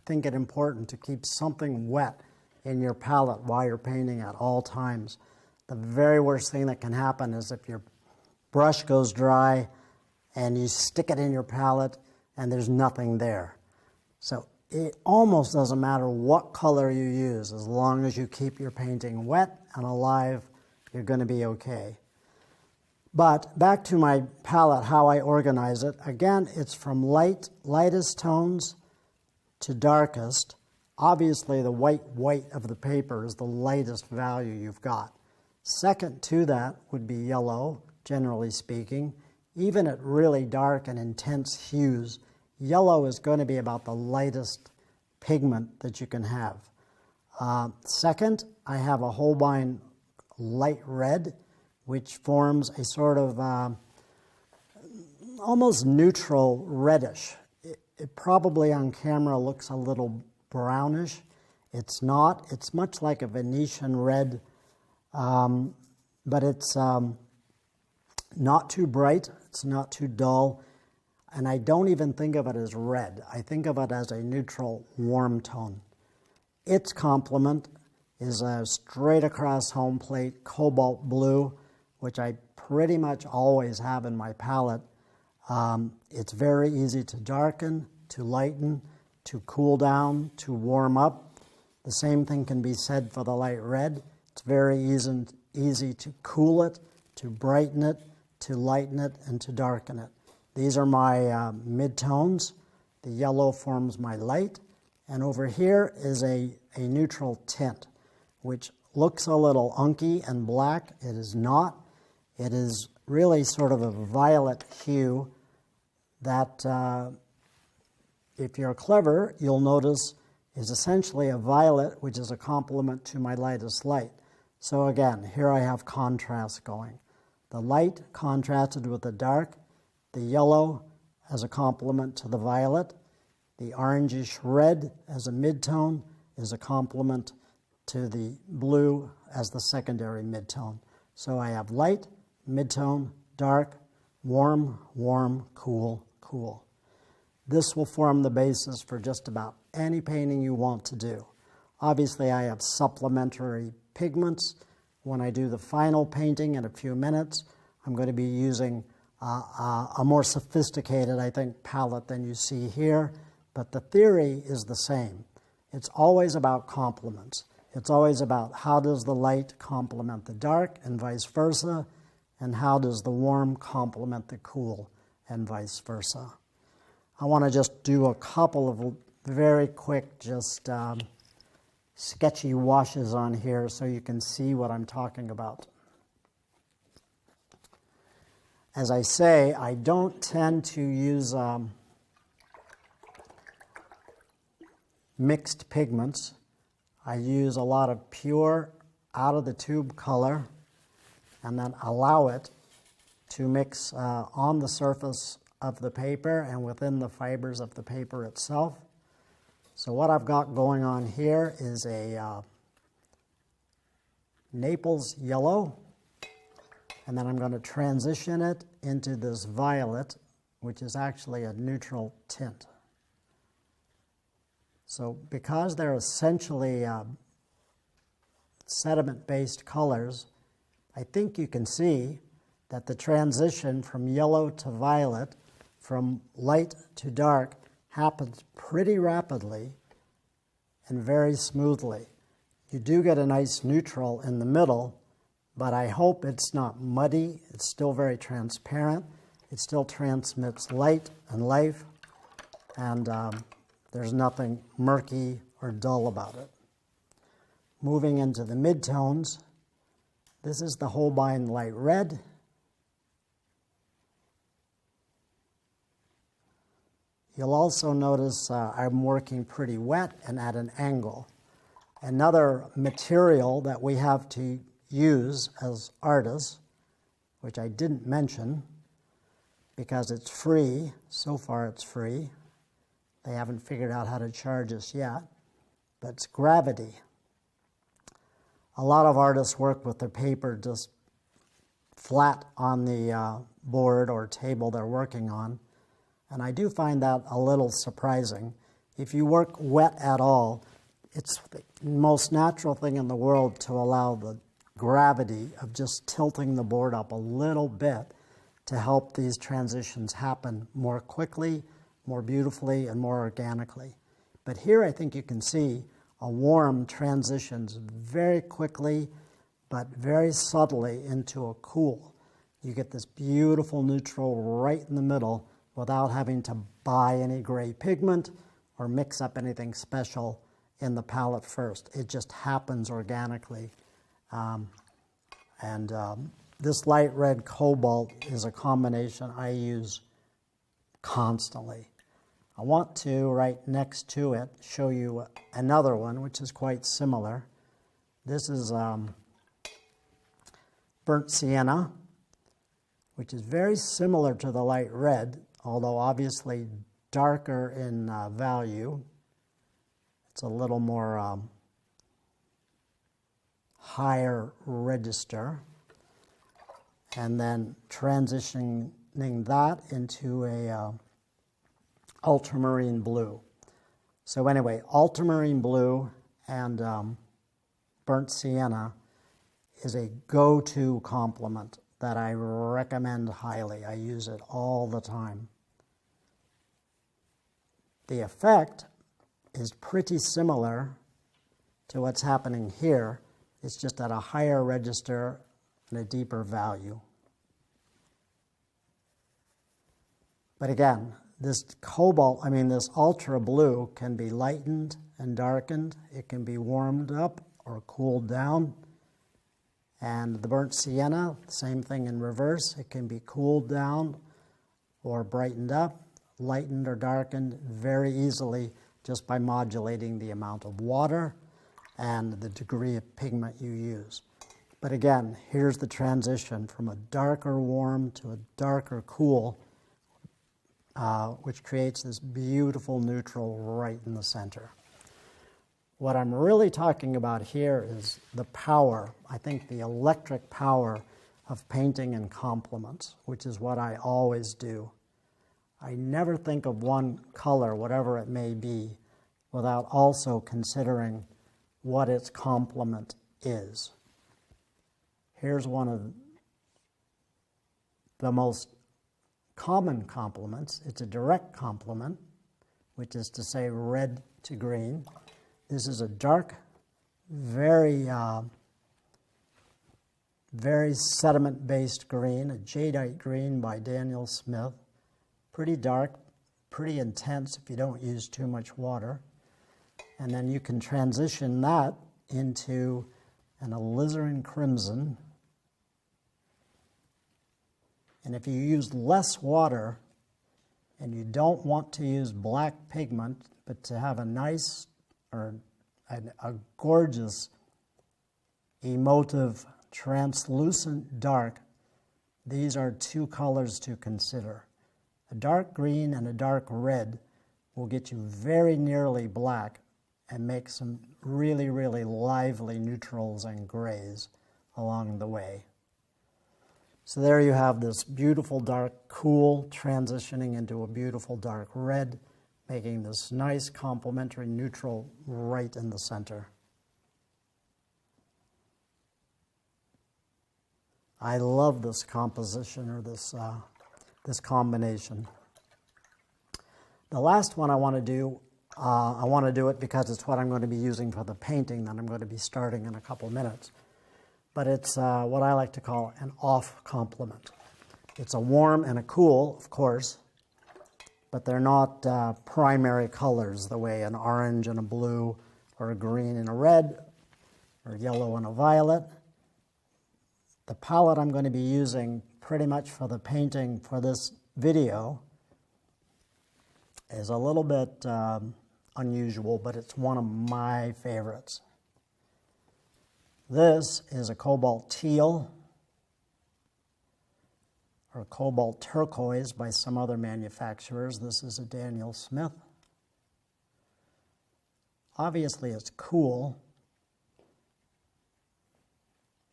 think it important to keep something wet in your palette while you're painting at all times. The very worst thing that can happen is if your brush goes dry and you stick it in your palette and there's nothing there. So it almost doesn't matter what color you use. As long as you keep your painting wet and alive, you're going to be okay. But back to my palette, how I organize it. Again, it's from lightest tones to darkest. Obviously, the white of the paper is the lightest value you've got. Second to that would be yellow, generally speaking. Even at really dark and intense hues, yellow is going to be about the lightest pigment that you can have. Second, I have a Holbein light red, which forms a sort of almost neutral reddish. It probably on camera looks a little brownish. It's not. It's much like a Venetian red, but it's not too bright. It's not too dull. And I don't even think of it as red. I think of it as a neutral, warm tone. Its complement is a straight across home plate cobalt blue, which I pretty much always have in my palette. It's very easy to darken, to lighten, to cool down, to warm up. The same thing can be said for the light red. It's very easy to cool it, to brighten it, to lighten it, and to darken it. These are my mid-tones. The yellow forms my light. And over here is a neutral tint, which looks a little unky and black. It is not. It is really sort of a violet hue that, if you're clever, you'll notice is essentially a violet, which is a complement to my lightest light. So again, here I have contrast going. The light contrasted with the dark, the yellow as a complement to the violet, the orangish red as a midtone is a complement to the blue as the secondary midtone. So I have light, midtone, dark, warm, warm, cool, cool. This will form the basis for just about any painting you want to do. Obviously, I have supplementary pigments. When I do the final painting in a few minutes, I'm going to be using a more sophisticated, I think, palette than you see here, but the theory is the same. It's always about complements. It's always about how does the light complement the dark and vice versa, and how does the warm complement the cool and vice versa. I want to just do a couple of very quick, just sketchy washes on here so you can see what I'm talking about. As I say, I don't tend to use mixed pigments. I use a lot of pure, out-of-the-tube color, and then allow it to mix on the surface of the paper and within the fibers of the paper itself. So what I've got going on here is a Naples yellow, and then I'm going to transition it into this violet, which is actually a neutral tint. So because they're essentially sediment-based colors, I think you can see that the transition from yellow to violet, from light to dark, happens pretty rapidly and very smoothly. You do get a nice neutral in the middle, but I hope it's not muddy. It's still very transparent. It still transmits light and life, and there's nothing murky or dull about it. Moving into the midtones, this is the Holbein light red. You'll also notice I'm working pretty wet and at an angle. Another material that we have to use as artists, which I didn't mention because it's free. So far it's free. They haven't figured out how to charge us yet, but it's gravity. A lot of artists work with their paper just flat on the board or table they're working on, and I do find that a little surprising. If you work wet at all, it's the most natural thing in the world to allow the gravity of just tilting the board up a little bit to help these transitions happen more quickly, more beautifully, and more organically. But here I think you can see a warm transitions very quickly but very subtly into a cool. You get this beautiful neutral right in the middle without having to buy any gray pigment or mix up anything special in the palette first. It just happens organically. This light red cobalt is a combination I use constantly. I want to, right next to it, show you another one which is quite similar. This is burnt sienna, which is very similar to the light red, although obviously darker in value. It's a little more higher register. And then transitioning that into a ultramarine blue. So anyway, ultramarine blue and burnt sienna is a go-to complement that I recommend highly. I use it all the time. The effect is pretty similar to what's happening here. It's just at a higher register and a deeper value. But again, this cobalt, this ultra blue can be lightened and darkened. It can be warmed up or cooled down. And the burnt sienna, same thing in reverse. It can be cooled down or brightened up, lightened or darkened very easily just by modulating the amount of water and the degree of pigment you use. But again, here's the transition from a darker warm to a darker cool, which creates this beautiful neutral right in the center. What I'm really talking about here is the power, I think the electric power of painting in complements, which is what I always do. I never think of one color, whatever it may be, without also considering what its complement is. Here's one of the most common complements. It's a direct complement, which is to say red to green. This is a dark, very sediment-based green, a jadeite green by Daniel Smith. Pretty dark, pretty intense if you don't use too much water. And then you can transition that into an alizarin crimson. And if you use less water and you don't want to use black pigment, but to have a nice or a gorgeous, emotive, translucent dark, these are two colors to consider. A dark green and a dark red will get you very nearly black and make some really, really lively neutrals and grays along the way. So there you have this beautiful dark cool transitioning into a beautiful dark red, making this nice complementary neutral right in the center. I love this composition or this combination. The last one I want to do it because it's what I'm going to be using for the painting that I'm going to be starting in a couple minutes. But it's what I like to call an off complement. It's a warm and a cool, of course, but they're not primary colors the way an orange and a blue or a green and a red or yellow and a violet. The palette I'm going to be using pretty much for the painting for this video is a little bit unusual, but it's one of my favorites. This is a cobalt teal or cobalt turquoise by some other manufacturers. This is a Daniel Smith. Obviously it's cool,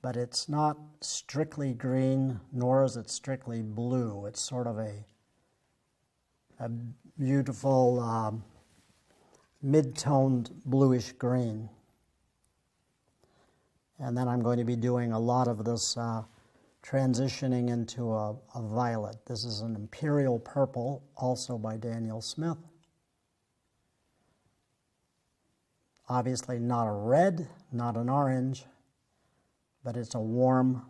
but it's not strictly green, nor is it strictly blue. It's sort of a beautiful mid-toned bluish green. And then I'm going to be doing a lot of this transitioning into a violet. This is an imperial purple, also by Daniel Smith. obviously not a red, not an orange, but it's a warm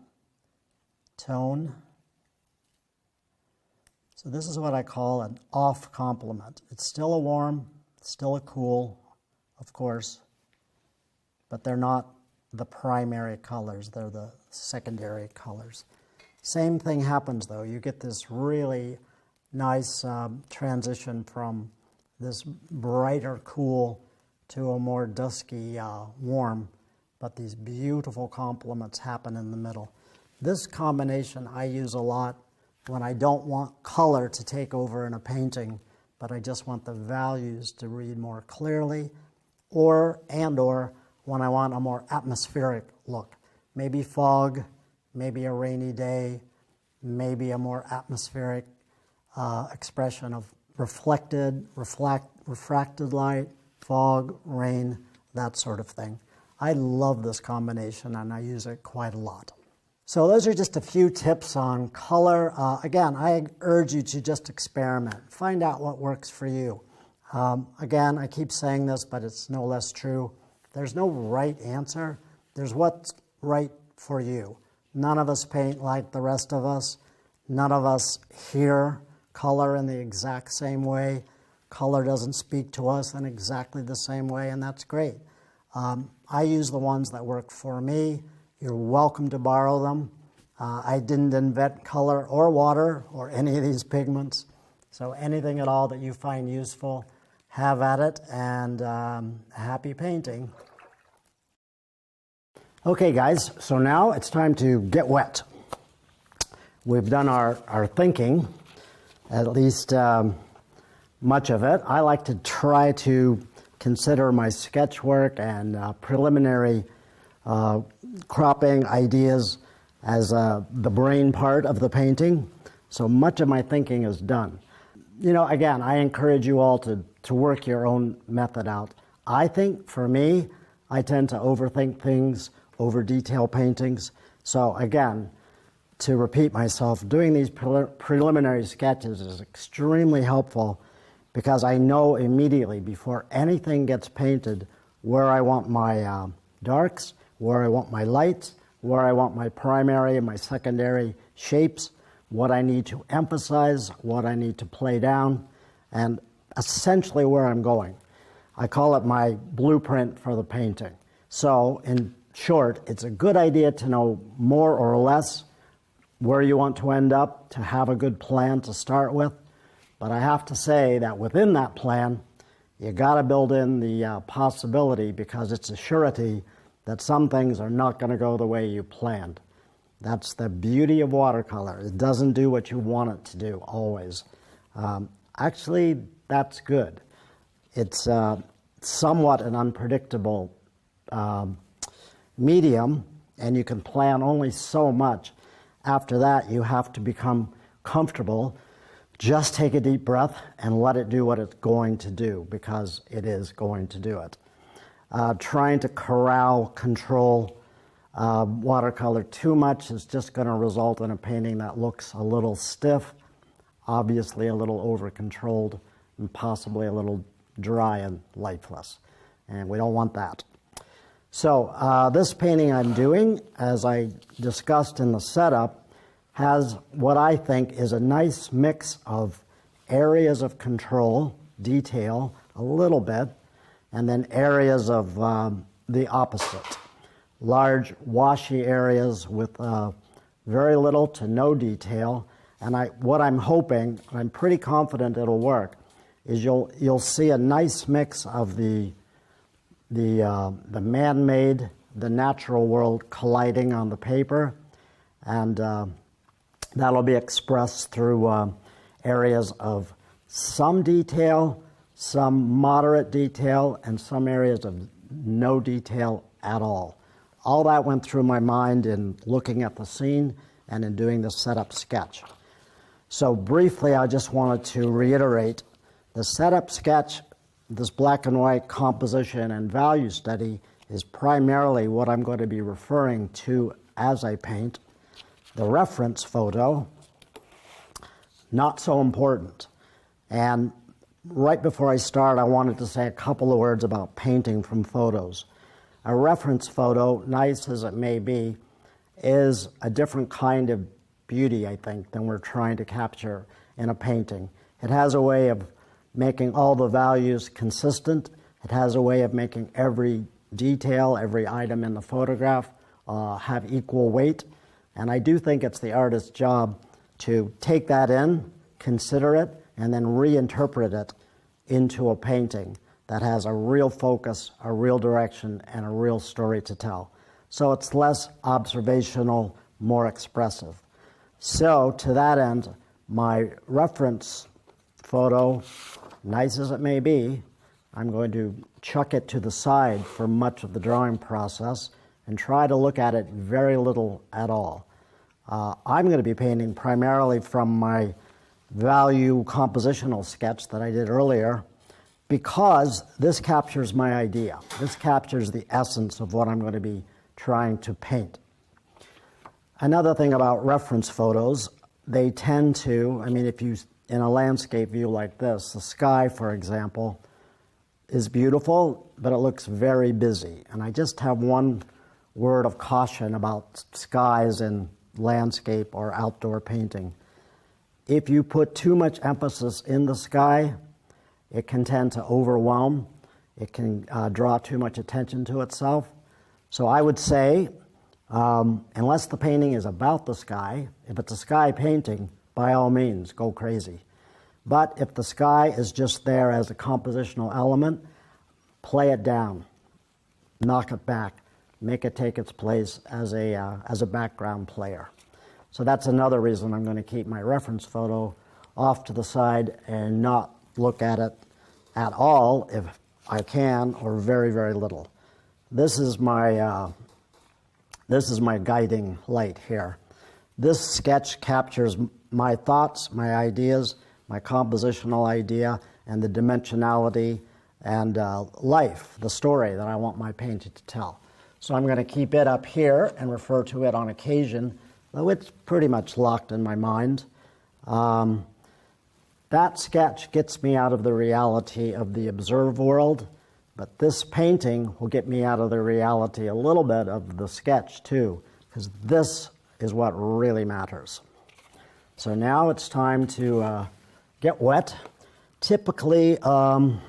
tone. So this is what I call an off complement. It's still a warm, still a cool, of course, but they're not the primary colors, they're the secondary colors. Same thing happens though. You get this really nice transition from this brighter cool to a more dusky warm, but these beautiful complements happen in the middle. This combination I use a lot when I don't want color to take over in a painting, but I just want the values to read more clearly, or when I want a more atmospheric look. Maybe fog, maybe a rainy day, maybe a more atmospheric expression of refracted light, fog, rain, that sort of thing. I love this combination and I use it quite a lot. So those are just a few tips on color. Again, I urge you to just experiment. Find out what works for you. Again, I keep saying this, but it's no less true. There's no right answer. There's what's right for you. None of us paint like the rest of us. None of us hear color in the exact same way. Color doesn't speak to us in exactly the same way, and that's great. I use the ones that work for me. You're welcome to borrow them. I didn't invent color or water or any of these pigments. So anything at all that you find useful, have at it, and happy painting. Okay guys, so now it's time to get wet. We've done our thinking, at least much of it. I like to try to consider my sketch work and preliminary cropping ideas as the brain part of the painting. So much of my thinking is done. You know, again, I encourage you all to work your own method out. I think, for me, I tend to overthink things, over-detail paintings. So again, to repeat myself, doing these preliminary sketches is extremely helpful because I know immediately before anything gets painted where I want my darks, where I want my lights, where I want my primary and my secondary shapes, what I need to emphasize, what I need to play down, and essentially where I'm going. I call it my blueprint for the painting. So, in short, it's a good idea to know more or less where you want to end up, to have a good plan to start with. But I have to say that within that plan, you got to build in the possibility, because it's a surety that some things are not going to go the way you planned. That's the beauty of watercolor. It doesn't do what you want it to do, always. Actually, that's good. It's somewhat an unpredictable medium, and you can plan only so much. After that, you have to become comfortable. Just take a deep breath and let it do what it's going to do, because it is going to do it. Trying to corral, control watercolor too much is just going to result in a painting that looks a little stiff, obviously a little over-controlled, and possibly a little dry and lifeless. And we don't want that. So this painting I'm doing, as I discussed in the setup, has what I think is a nice mix of areas of control, detail, a little bit, and then areas of the opposite. Large, washy areas with very little to no detail. And what I'm hoping, I'm pretty confident it'll work, is you'll see a nice mix of the man-made, the natural world colliding on the paper, and that'll be expressed through areas of some detail, some moderate detail, and some areas of no detail at all. All that went through my mind in looking at the scene and in doing the setup sketch. So briefly, I just wanted to reiterate the setup sketch. This black and white composition and value study is primarily what I'm going to be referring to as I paint. The reference photo, not so important. And right before I start, I wanted to say a couple of words about painting from photos. A reference photo, nice as it may be, is a different kind of beauty, I think, than we're trying to capture in a painting. It has a way of making all the values consistent. It has a way of making every detail, every item in the photograph have equal weight. And I do think it's the artist's job to take that in, consider it, and then reinterpret it into a painting that has a real focus, a real direction, and a real story to tell. So it's less observational, more expressive. So to that end, my reference photo, nice as it may be, I'm going to chuck it to the side for much of the drawing process and try to look at it very little at all. I'm going to be painting primarily from my value compositional sketch that I did earlier, because this captures my idea. This captures the essence of what I'm going to be trying to paint. Another thing about reference photos, they tend to, if you, in a landscape view like this, the sky, for example, is beautiful, but it looks very busy. And I just have one word of caution about skies in landscape or outdoor painting. If you put too much emphasis in the sky, it can tend to overwhelm. It can draw too much attention to itself. So I would say, unless the painting is about the sky, if it's a sky painting, by all means, go crazy. But if the sky is just there as a compositional element, play it down, knock it back, make it take its place as a background player. So that's another reason I'm going to keep my reference photo off to the side and not look at it at all if I can, or very, very little. This is my guiding light here. This sketch captures my thoughts, my ideas, my compositional idea, and the dimensionality and life, the story that I want my painting to tell. So I'm going to keep it up here and refer to it on occasion, though it's pretty much locked in my mind. That sketch gets me out of the reality of the observed world, but this painting will get me out of the reality a little bit of the sketch too, because this is what really matters. So now it's time to get wet. Typically, I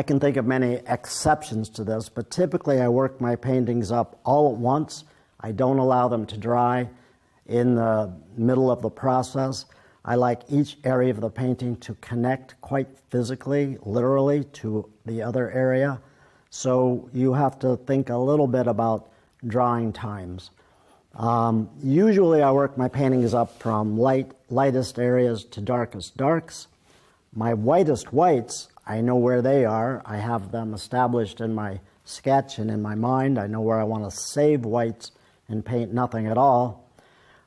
can think of many exceptions to this, but typically I work my paintings up all at once. I don't allow them to dry in the middle of the process. I like each area of the painting to connect quite physically, literally, to the other area. So you have to think a little bit about drying times. Usually I work my paintings up from lightest areas to darkest darks. My whitest whites, I know where they are. I have them established in my sketch and in my mind. I know where I want to save whites and paint nothing at all.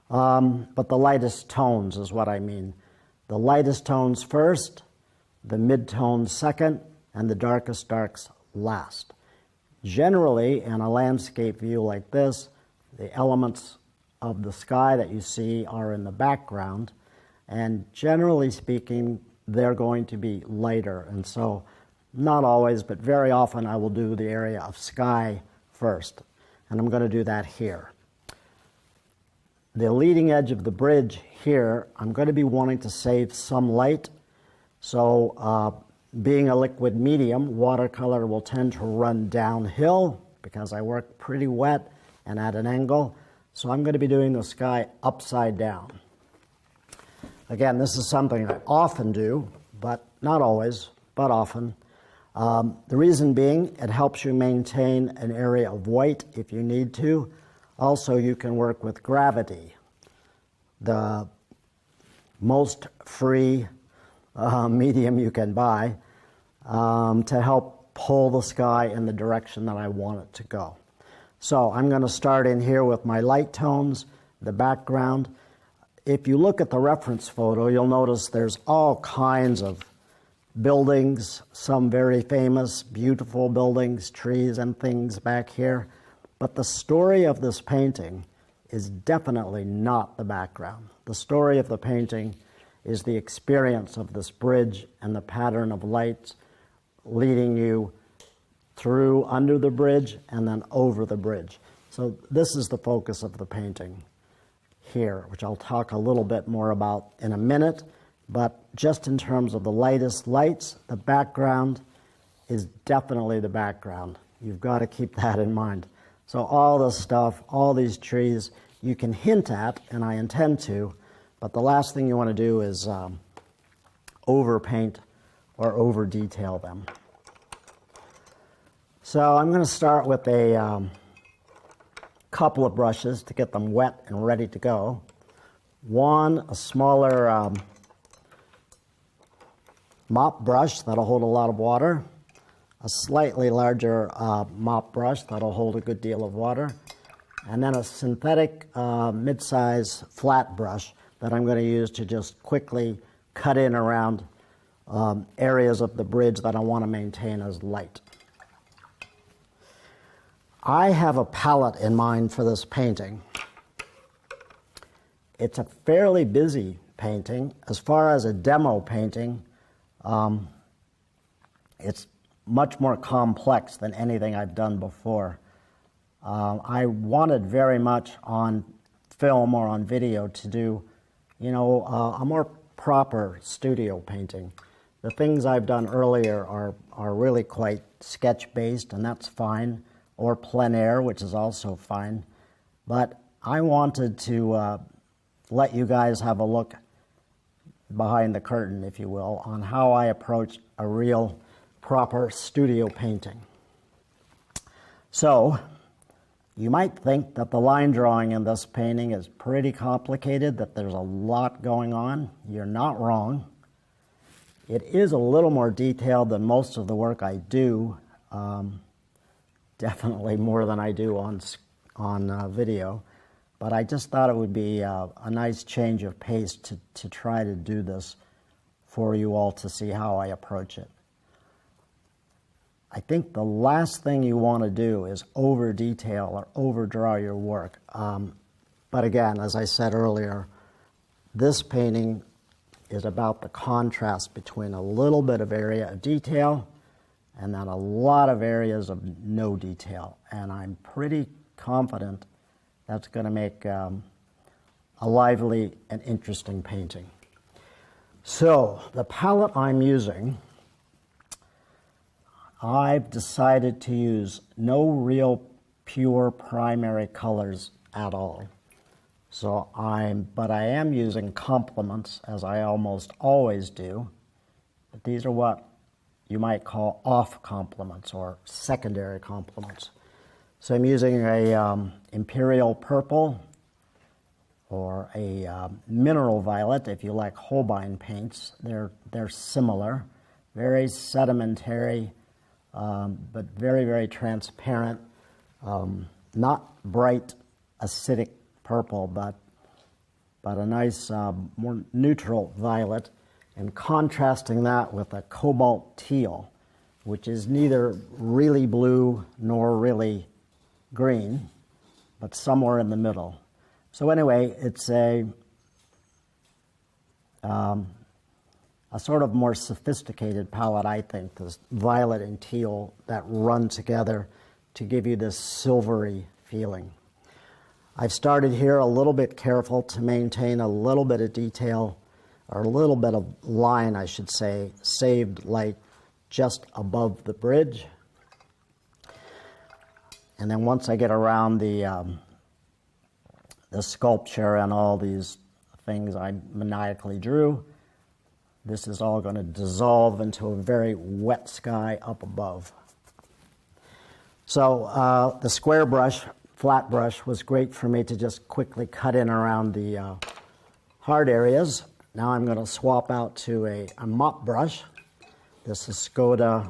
But the lightest tones is what I mean. The lightest tones first, the mid-tones second, and the darkest darks last. Generally, in a landscape view like this, the elements of the sky that you see are in the background, and generally speaking, they're going to be lighter. And so, not always, but very often I will do the area of sky first, and I'm going to do that here. The leading edge of the bridge here, I'm going to be wanting to save some light. So being a liquid medium, watercolor will tend to run downhill because I work pretty wet and at an angle. So I'm going to be doing the sky upside down. Again, this is something I often do, but not always, but often. The reason being, it helps you maintain an area of white if you need to. Also, you can work with gravity, the most free medium you can buy, to help pull the sky in the direction that I want it to go. So I'm going to start in here with my light tones, the background. If you look at the reference photo, you'll notice there's all kinds of buildings, some very famous, beautiful buildings, trees and things back here. But the story of this painting is definitely not the background. The story of the painting is the experience of this bridge and the pattern of lights leading you through under the bridge and then over the bridge. So this is the focus of the painting here, which I'll talk a little bit more about in a minute. But just in terms of the lightest lights, the background is definitely the background. You've got to keep that in mind. So all this stuff, all these trees, you can hint at, and I intend to, but the last thing you want to do is overpaint or over detail them. So I'm going to start with a couple of brushes to get them wet and ready to go. One, a smaller mop brush that'll hold a lot of water. A slightly larger mop brush that'll hold a good deal of water. And then a synthetic mid-size flat brush that I'm going to use to just quickly cut in around areas of the bridge that I want to maintain as light. I have a palette in mind for this painting. It's a fairly busy painting. As far as a demo painting, it's much more complex than anything I've done before. I wanted very much on film or on video to do, you know, a more proper studio painting. The things I've done earlier are really quite sketch-based, and that's fine, or plein air, which is also fine. But I wanted to let you guys have a look behind the curtain, if you will, on how I approach a real proper studio painting. So, you might think that the line drawing in this painting is pretty complicated, that there's a lot going on. You're not wrong. It is a little more detailed than most of the work I do, definitely more than I do on video, but I just thought it would be a nice change of pace to try to do this for you all to see how I approach it. I think the last thing you want to do is over detail or overdraw your work. But again, as I said earlier, this painting is about the contrast between a little bit of area of detail and then a lot of areas of no detail. And I'm pretty confident that's going to make a lively and interesting painting. So the palette I'm using, I've decided to use no real pure primary colors at all. So but I am using complements, as I almost always do. But these are what you might call off complements or secondary complements. So I'm using a imperial purple or a mineral violet, if you like Holbein paints. They're similar, very sedimentary, but very, very transparent, not bright acidic purple, but a nice more neutral violet, and contrasting that with a cobalt teal, which is neither really blue nor really green, but somewhere in the middle. So anyway, it's a sort of more sophisticated palette, I think, this violet and teal that run together to give you this silvery feeling. I've started here a little bit careful to maintain a little bit of detail, or a little bit of line, I should say, saved light just above the bridge. And then once I get around the sculpture and all these things I maniacally drew, this is all going to dissolve into a very wet sky up above. So the square brush, flat brush, was great for me to just quickly cut in around the hard areas. Now I'm going to swap out to a mop brush. This is Skoda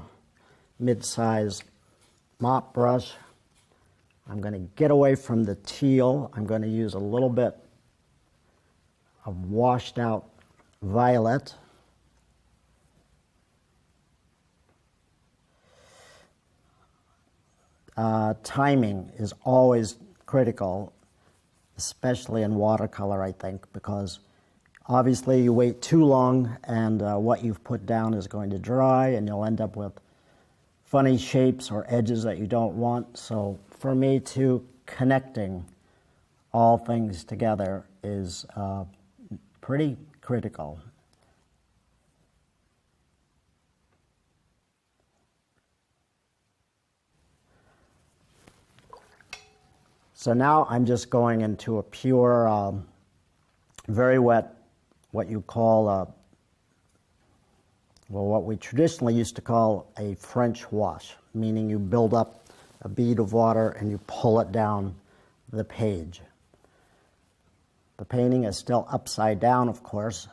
mid-size mop brush. I'm going to get away from the teal. I'm going to use a little bit of washed out violet. Timing is always critical, especially in watercolor, I think, because Obviously, you wait too long and what you've put down is going to dry and you'll end up with funny shapes or edges that you don't want. So for me too, connecting all things together is pretty critical. So now I'm just going into a pure, very wet, what you call, well, what we traditionally used to call a French wash, meaning you build up a bead of water and you pull it down the page. The painting is still upside down, of course,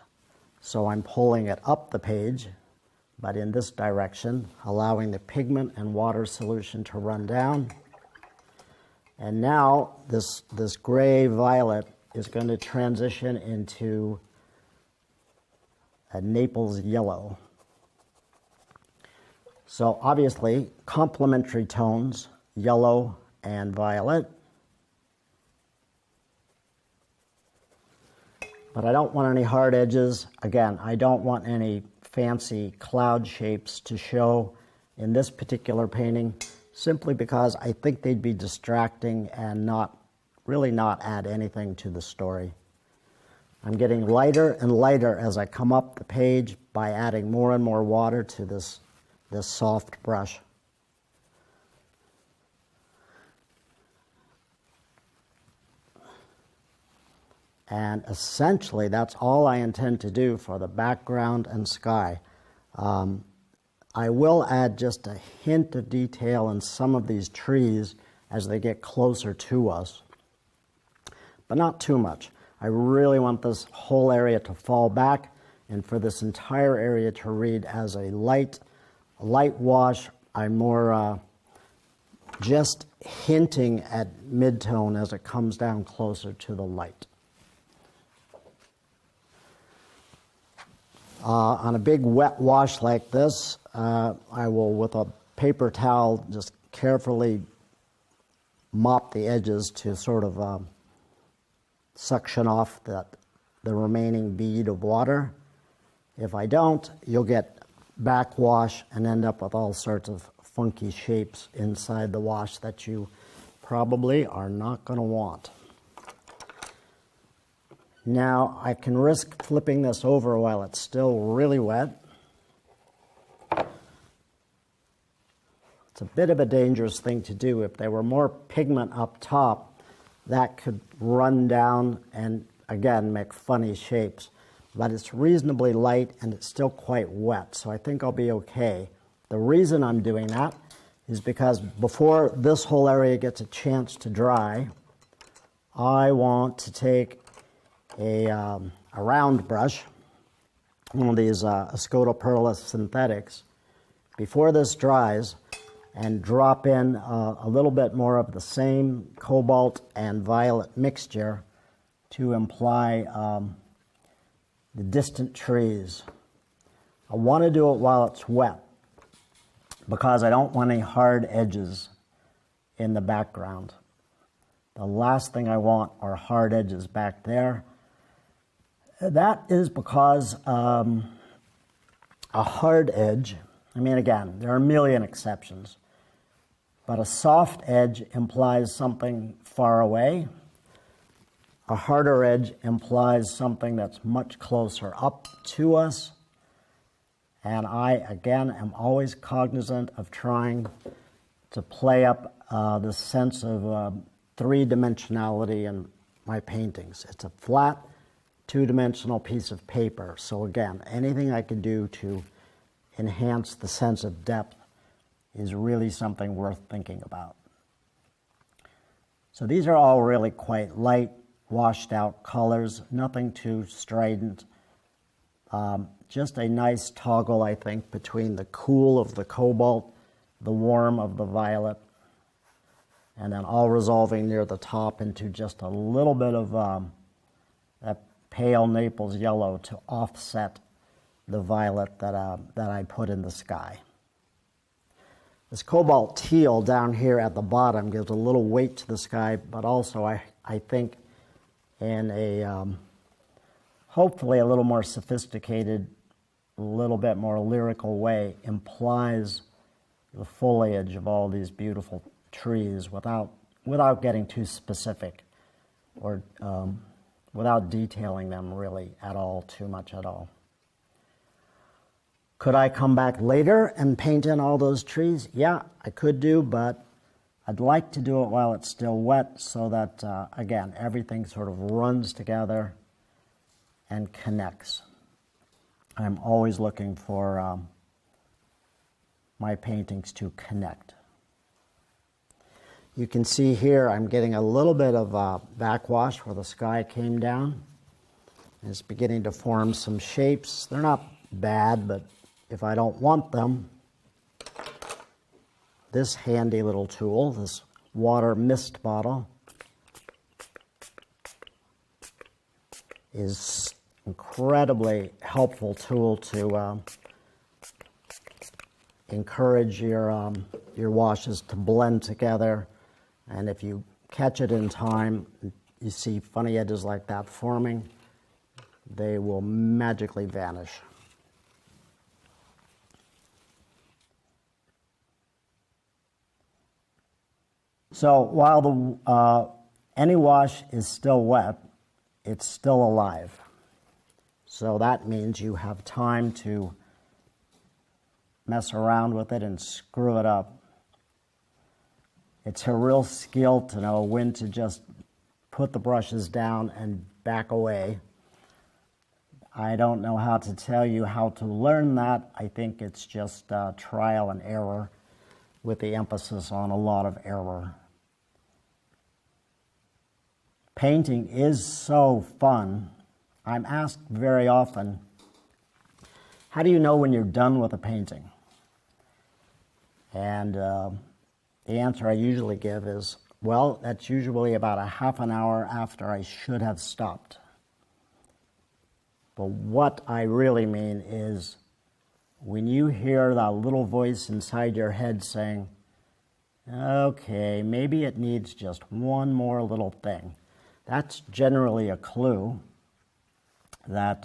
so I'm pulling it up the page, but in this direction, allowing the pigment and water solution to run down. And now this gray violet is going to transition into a Naples yellow. So obviously, complementary tones, yellow and violet. But I don't want any hard edges. Again, I don't want any fancy cloud shapes to show in this particular painting, simply because I think they'd be distracting and really not add anything to the story. I'm getting lighter and lighter as I come up the page by adding more and more water to this soft brush. And essentially, that's all I intend to do for the background and sky. I will add just a hint of detail in some of these trees as they get closer to us, but not too much. I really want this whole area to fall back and for this entire area to read as a light wash. I'm more just hinting at mid-tone as it comes down closer to the light. On a big wet wash like this, I will, with a paper towel, just carefully mop the edges to sort of suction off the remaining bead of water. If I don't, you'll get backwash and end up with all sorts of funky shapes inside the wash that you probably are not going to want. Now, I can risk flipping this over while it's still really wet. It's a bit of a dangerous thing to do. If there were more pigment up top, that could run down and, again, make funny shapes. But it's reasonably light and it's still quite wet, so I think I'll be okay. The reason I'm doing that is because before this whole area gets a chance to dry, I want to take a round brush, one of these Escoda Perla synthetics, before this dries, and drop in a little bit more of the same cobalt and violet mixture to imply the distant trees. I want to do it while it's wet because I don't want any hard edges in the background. The last thing I want are hard edges back there. That is because a hard edge, I mean, again, there are a million exceptions, but a soft edge implies something far away. A harder edge implies something that's much closer up to us. And I, again, am always cognizant of trying to play up the sense of three-dimensionality in my paintings. It's a flat, two-dimensional piece of paper. So again, anything I can do to enhance the sense of depth is really something worth thinking about. So these are all really quite light, washed out colors, nothing too strident. Just a nice toggle, I think, between the cool of the cobalt, the warm of the violet, and then all resolving near the top into just a little bit of that pale Naples yellow to offset the violet that I put in the sky. This cobalt teal down here at the bottom gives a little weight to the sky, but also I think in a hopefully a little more sophisticated, a little bit more lyrical way implies the foliage of all these beautiful trees without getting too specific or without detailing them really at all, too much at all. Could I come back later and paint in all those trees? Yeah, I could do, but I'd like to do it while it's still wet so that, again, everything sort of runs together and connects. I'm always looking for my paintings to connect. You can see here I'm getting a little bit of backwash where the sky came down. It's beginning to form some shapes. They're not bad, but if I don't want them, this handy little tool, this water mist bottle, is incredibly helpful tool to encourage your washes to blend together. And if you catch it in time, you see funny edges like that forming, they will magically vanish. So while any wash is still wet, it's still alive. So that means you have time to mess around with it and screw it up. It's a real skill to know when to just put the brushes down and back away. I don't know how to tell you how to learn that. I think it's just trial and error with the emphasis on a lot of error. Painting is so fun. I'm asked very often, how do you know when you're done with a painting? And the answer I usually give is, well, that's usually about a half an hour after I should have stopped. But what I really mean is when you hear that little voice inside your head saying, okay, maybe it needs just one more little thing. That's generally a clue that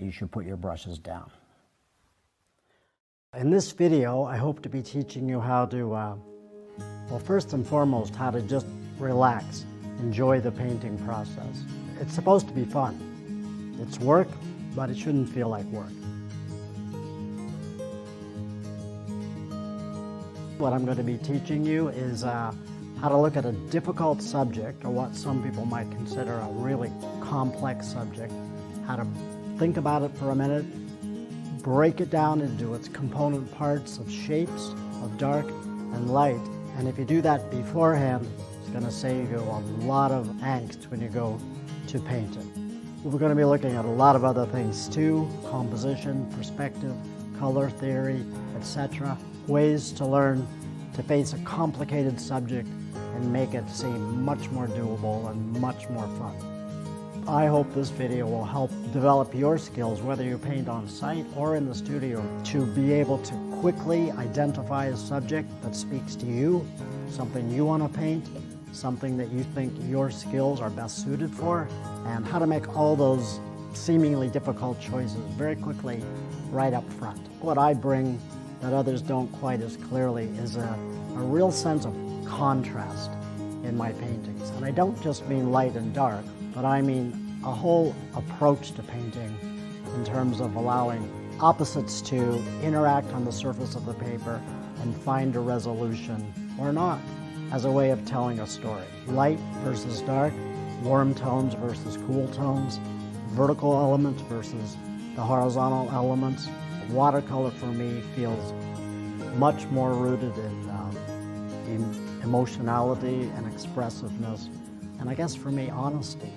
you should put your brushes down. In this video, I hope to be teaching you how to, well, first and foremost, how to just relax, enjoy the painting process. It's supposed to be fun. It's work, but it shouldn't feel like work. What I'm going to be teaching you is how to look at a difficult subject, or what some people might consider a really complex subject, how to think about it for a minute, break it down into its component parts of shapes, of dark and light. And if you do that beforehand, it's going to save you a lot of angst when you go to paint it. We're going to be looking at a lot of other things too: composition, perspective, color theory, etc. Ways to learn to face a complicated subject and make it seem much more doable and much more fun. I hope this video will help develop your skills, whether you paint on site or in the studio, to be able to quickly identify a subject that speaks to you, something you want to paint, something that you think your skills are best suited for, and how to make all those seemingly difficult choices very quickly right up front. What I bring that others don't quite as clearly is a real sense of contrast in my paintings. And I don't just mean light and dark, but I mean a whole approach to painting in terms of allowing opposites to interact on the surface of the paper and find a resolution or not, as a way of telling a story. Light versus dark, warm tones versus cool tones, vertical elements versus the horizontal elements. Watercolor for me feels much more rooted in emotionality and expressiveness, and I guess for me, honesty.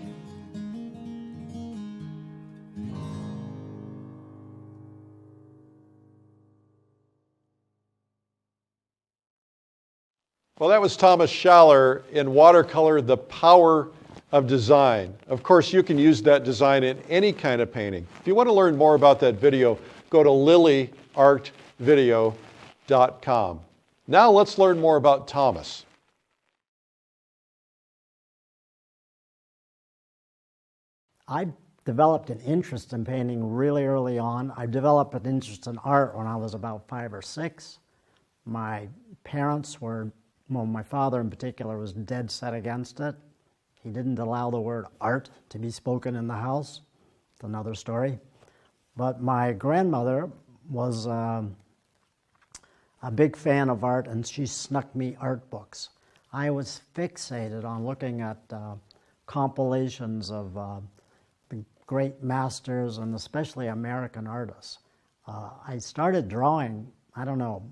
Well, that was Thomas Schaller in Watercolor, The Power of Design. Of course, you can use that design in any kind of painting. If you want to learn more about that video, go to lilyartvideo.com. Now let's learn more about Thomas. I developed an interest in painting really early on. I developed an interest in art when I was about 5 or 6. My parents were, well, my father in particular was dead set against it. He didn't allow the word art to be spoken in the house. It's another story. But my grandmother was a big fan of art, and she snuck me art books. I was fixated on looking at compilations of the great masters, and especially American artists. I started drawing, I don't know,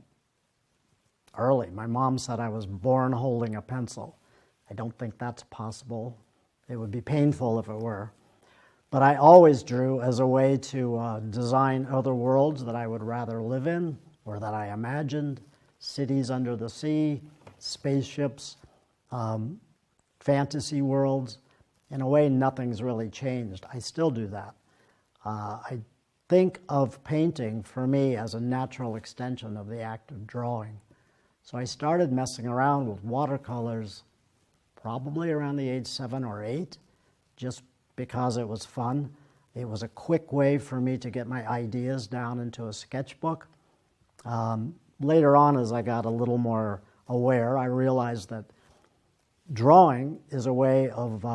early. My mom said I was born holding a pencil. I don't think that's possible. It would be painful if it were. But I always drew as a way to design other worlds that I would rather live in, or that I imagined, cities under the sea, spaceships, fantasy worlds. In a way, nothing's really changed. I still do that. I think of painting, for me, as a natural extension of the act of drawing. So I started messing around with watercolors probably around the age 7 or 8, just because it was fun. It was a quick way for me to get my ideas down into a sketchbook. Later on, as I got a little more aware, I realized that drawing is a way of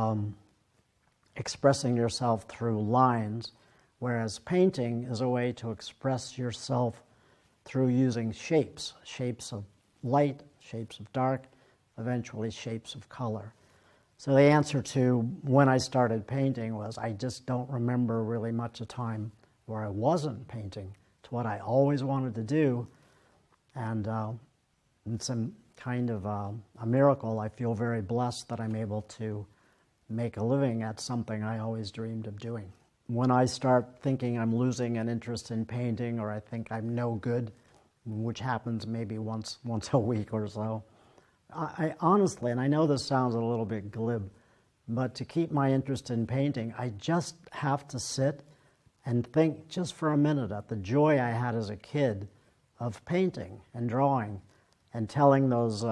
expressing yourself through lines, whereas painting is a way to express yourself through using shapes, shapes of light, shapes of dark, eventually shapes of color. So the answer to when I started painting was I just don't remember really much a time where I wasn't painting. It's what I always wanted to do, and it's a kind of a miracle. I feel very blessed that I'm able to make a living at something I always dreamed of doing. When I start thinking I'm losing an interest in painting, or I think I'm no good, which happens maybe once a week or so, I honestly, and I know this sounds a little bit glib, but to keep my interest in painting, I just have to sit and think just for a minute at the joy I had as a kid of painting and drawing and telling those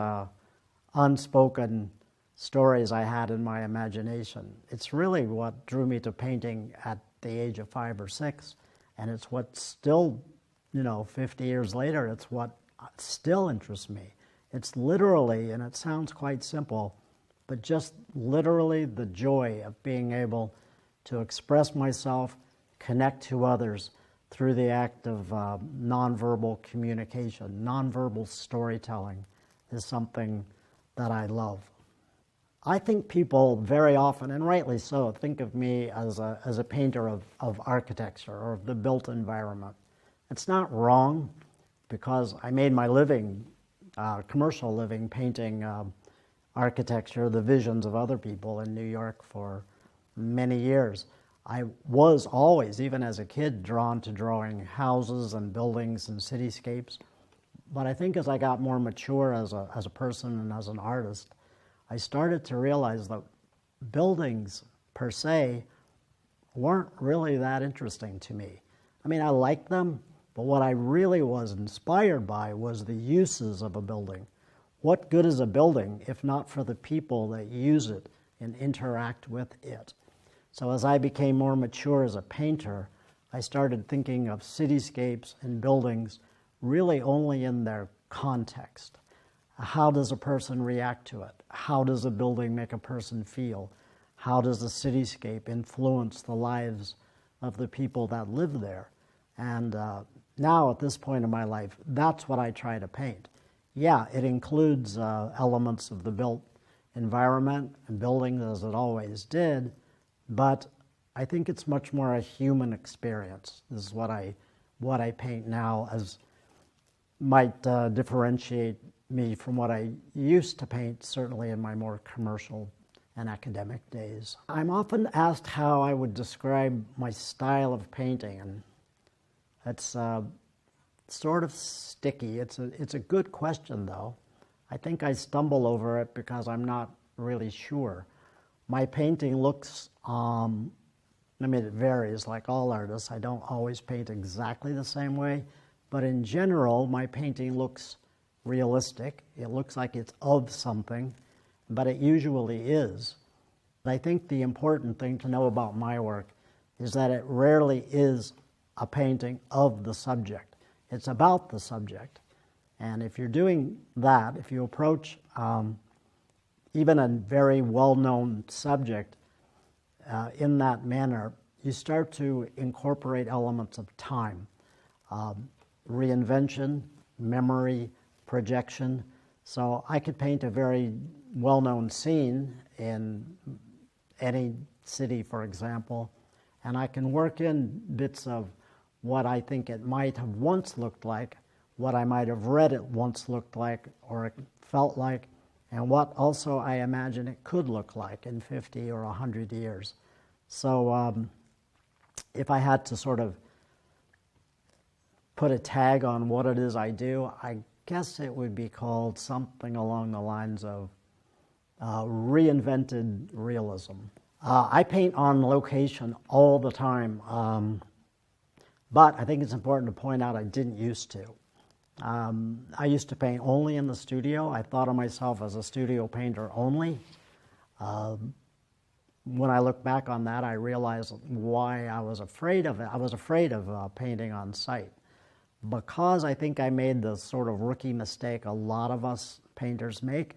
unspoken stories I had in my imagination. It's really what drew me to painting at the age of 5 or 6, and it's what still, 50 years later, it's what still interests me. It's literally, and it sounds quite simple, but just literally the joy of being able to express myself, connect to others through the act of nonverbal communication. Nonverbal storytelling is something that I love. I think people very often, and rightly so, think of me as a painter of architecture or of the built environment. It's not wrong, because I made my living, commercial living, painting architecture, the visions of other people in New York for many years. I was always, even as a kid, drawn to drawing houses and buildings and cityscapes. But I think as I got more mature as a person and as an artist, I started to realize that buildings per se weren't really that interesting to me. I mean, I liked them, but what I really was inspired by was the uses of a building. What good is a building if not for the people that use it and interact with it? So as I became more mature as a painter, I started thinking of cityscapes and buildings really only in their context. How does a person react to it? How does a building make a person feel? How does the cityscape influence the lives of the people that live there? And now, at this point in my life, that's what I try to paint. Yeah, it includes elements of the built environment and buildings, as it always did, but I think it's much more a human experience. This is what I paint now, as might differentiate me from what I used to paint, certainly in my more commercial and academic days. I'm often asked how I would describe my style of painting, and it's sort of sticky. It's a good question, though. I think I stumble over it because I'm not really sure. My painting looks, it varies like all artists. I don't always paint exactly the same way, but in general, my painting looks realistic. It looks like it's of something, but it usually is. I think the important thing to know about my work is that it rarely is a painting of the subject. It's about the subject. And if you're doing that, if you approach even a very well-known subject in that manner, you start to incorporate elements of time, reinvention, memory, projection. So I could paint a very well-known scene in any city, for example, and I can work in bits of what I think it might have once looked like, what I might have read it once looked like or it felt like, and what also I imagine it could look like in 50 or 100 years. So if I had to sort of put a tag on what it is I do, I guess it would be called something along the lines of reinvented realism. I paint on location all the time, but I think it's important to point out I didn't used to. I used to paint only in the studio. I thought of myself as a studio painter only. When I look back on that, I realized why I was afraid of it. I was afraid of painting on site because I think I made the sort of rookie mistake a lot of us painters make,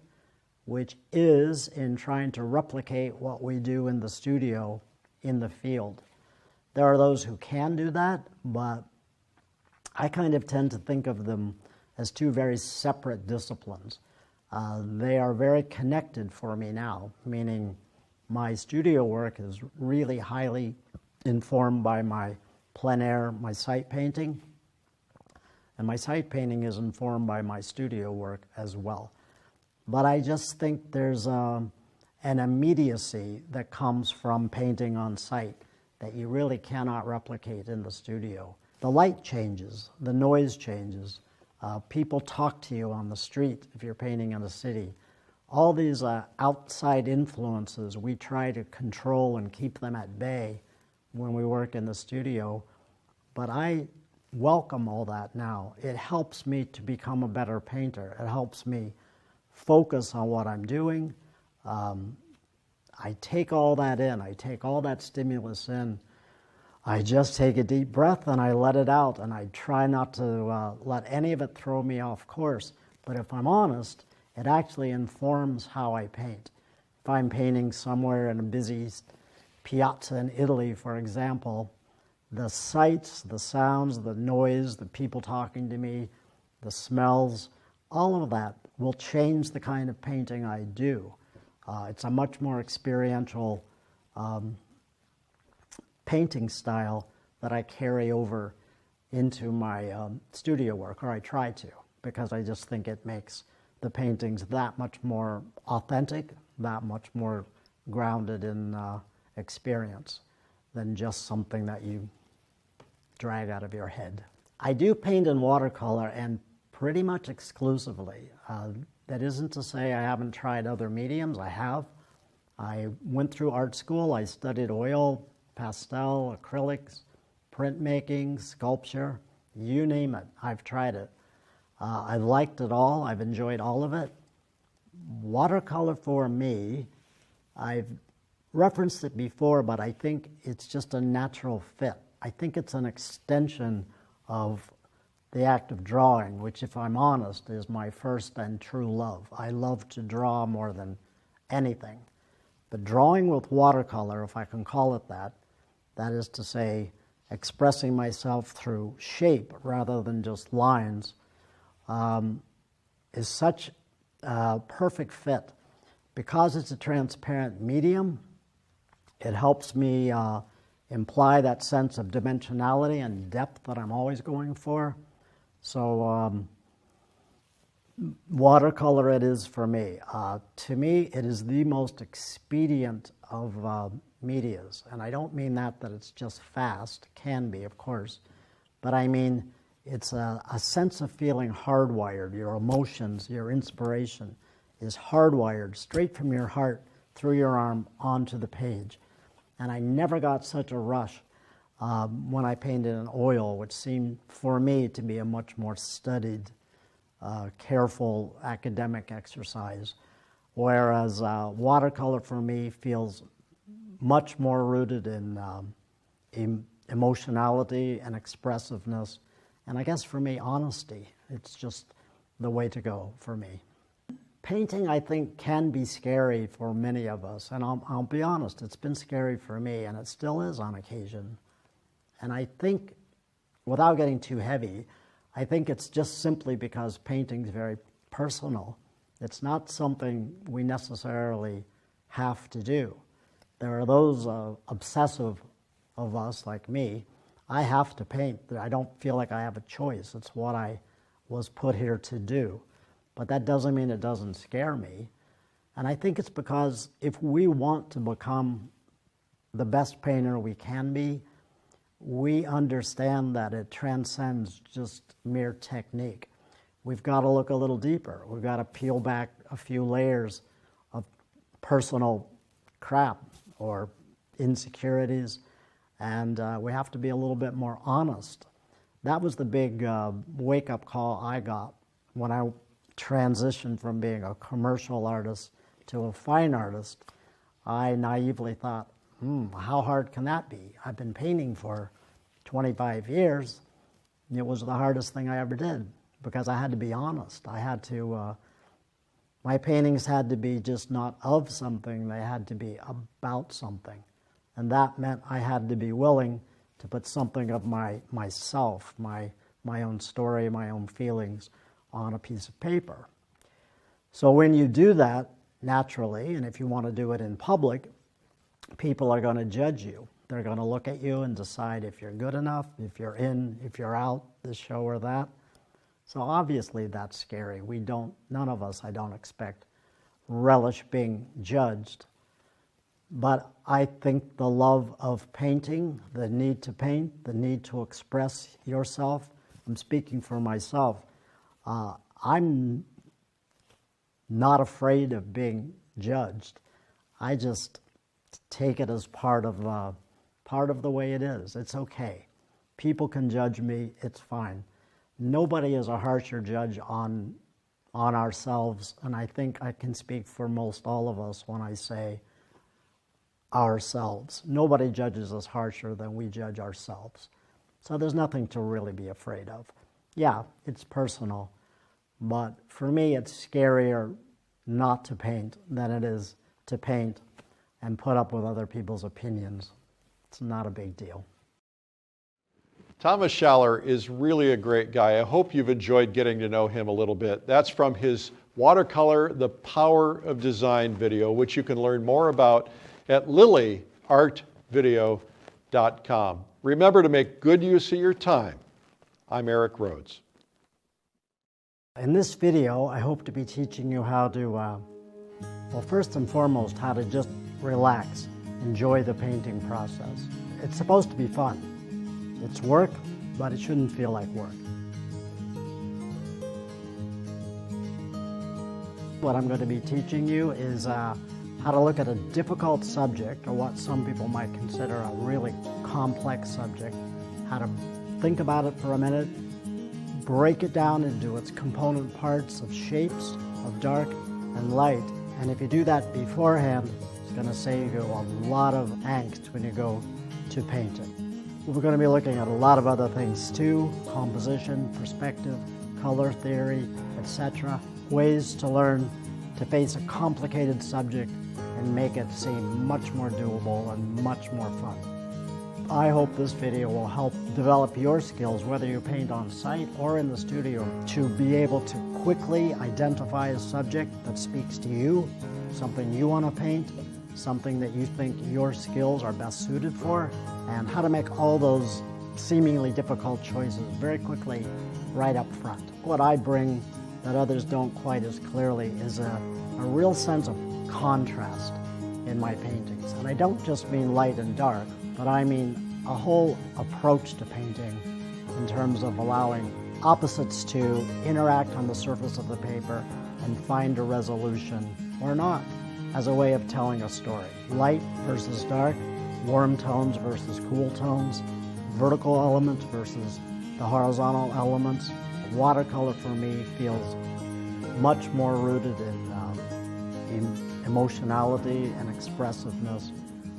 which is in trying to replicate what we do in the studio in the field. There are those who can do that, but I kind of tend to think of them as two very separate disciplines. They are very connected for me now, meaning my studio work is really highly informed by my plein air, my site painting, and my site painting is informed by my studio work as well. But I just think there's an immediacy that comes from painting on site that you really cannot replicate in the studio. The light changes, the noise changes, people talk to you on the street if you're painting in a city. All these outside influences, we try to control and keep them at bay when we work in the studio, but I welcome all that now. It helps me to become a better painter. It helps me focus on what I'm doing. I take all that in. I take all that stimulus in. I just take a deep breath and I let it out, and I try not to let any of it throw me off course. But if I'm honest, it actually informs how I paint. If I'm painting somewhere in a busy piazza in Italy, for example, the sights, the sounds, the noise, the people talking to me, the smells, all of that will change the kind of painting I do. It's a much more experiential painting style that I carry over into my studio work, or I try to, because I just think it makes the paintings that much more authentic, that much more grounded in experience than just something that you drag out of your head. I do paint in watercolor, and pretty much exclusively. That isn't to say I haven't tried other mediums. I have. I went through art school. I studied oil, pastel, acrylics, printmaking, sculpture, you name it. I've tried it. I've liked it all. I've enjoyed all of it. Watercolor for me, I've referenced it before, but I think it's just a natural fit. I think it's an extension of the act of drawing, which, if I'm honest, is my first and true love. I love to draw more than anything. But drawing with watercolor, if I can call it that, that is to say, expressing myself through shape rather than just lines, is such a perfect fit. Because it's a transparent medium, it helps me imply that sense of dimensionality and depth that I'm always going for. So watercolor it is for me. To me, it is the most expedient of medias. And I don't mean that it's just fast. It can be, of course. But I mean, it's a sense of feeling hardwired. Your emotions, your inspiration is hardwired straight from your heart through your arm onto the page. And I never got such a rush when I painted in oil, which seemed for me to be a much more studied, careful academic exercise. Whereas watercolor for me feels much more rooted in emotionality and expressiveness, and I guess for me, honesty. It's just the way to go for me. Painting, I think, can be scary for many of us, and I'll be honest, it's been scary for me, and it still is on occasion. And I think, without getting too heavy, I think it's just simply because painting's very personal. It's not something we necessarily have to do. There are those obsessive of us, like me. I have to paint. I don't feel like I have a choice. It's what I was put here to do. But that doesn't mean it doesn't scare me. And I think it's because if we want to become the best painter we can be, we understand that it transcends just mere technique. We've got to look a little deeper. We've got to peel back a few layers of personal crap or insecurities, and we have to be a little bit more honest. That was the big wake-up call I got when I transitioned from being a commercial artist to a fine artist. I naively thought, how hard can that be? I've been painting for 25 years. It was the hardest thing I ever did because I had to be honest. I had to, my paintings had to be just not of something, they had to be about something. And that meant I had to be willing to put something of myself, my own story, my own feelings on a piece of paper. So when you do that, naturally, and if you want to do it in public, people are going to judge you. They're going to look at you and decide if you're good enough, if you're in, if you're out, this show or that. So obviously that's scary. None of us, I don't expect, relish being judged. But I think the love of painting, the need to paint, the need to express yourself, I'm speaking for myself, I'm not afraid of being judged. I just take it as part of the way it is. It's okay. People can judge me, it's fine. Nobody is a harsher judge on ourselves, and I think I can speak for most all of us when I say ourselves. Nobody judges us harsher than we judge ourselves. So there's nothing to really be afraid of. Yeah, it's personal, but for me it's scarier not to paint than it is to paint and put up with other people's opinions. It's not a big deal. Thomas Schaller is really a great guy. I hope you've enjoyed getting to know him a little bit. That's from his Watercolor, The Power of Design video, which you can learn more about at lilyartvideo.com. Remember to make good use of your time. I'm Eric Rhodes. In this video, I hope to be teaching you how to, well, first and foremost, how to just relax, enjoy the painting process. It's supposed to be fun. It's work, but it shouldn't feel like work. What I'm going to be teaching you is how to look at a difficult subject, or what some people might consider a really complex subject, how to think about it for a minute, break it down into its component parts of shapes, of dark and light. And if you do that beforehand, it's going to save you a lot of angst when you go to paint it. We're going to be looking at a lot of other things too: composition, perspective, color theory, etc. Ways to learn to face a complicated subject and make it seem much more doable and much more fun. I hope this video will help develop your skills, whether you paint on site or in the studio, to be able to quickly identify a subject that speaks to you, something you want to paint, something that you think your skills are best suited for, and how to make all those seemingly difficult choices very quickly right up front. What I bring that others don't quite as clearly is a real sense of contrast in my paintings. And I don't just mean light and dark, but I mean a whole approach to painting in terms of allowing opposites to interact on the surface of the paper and find a resolution, or not, as a way of telling a story. Light versus dark, warm tones versus cool tones, vertical elements versus the horizontal elements. Watercolor for me feels much more rooted in emotionality and expressiveness,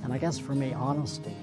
and I guess for me, honesty.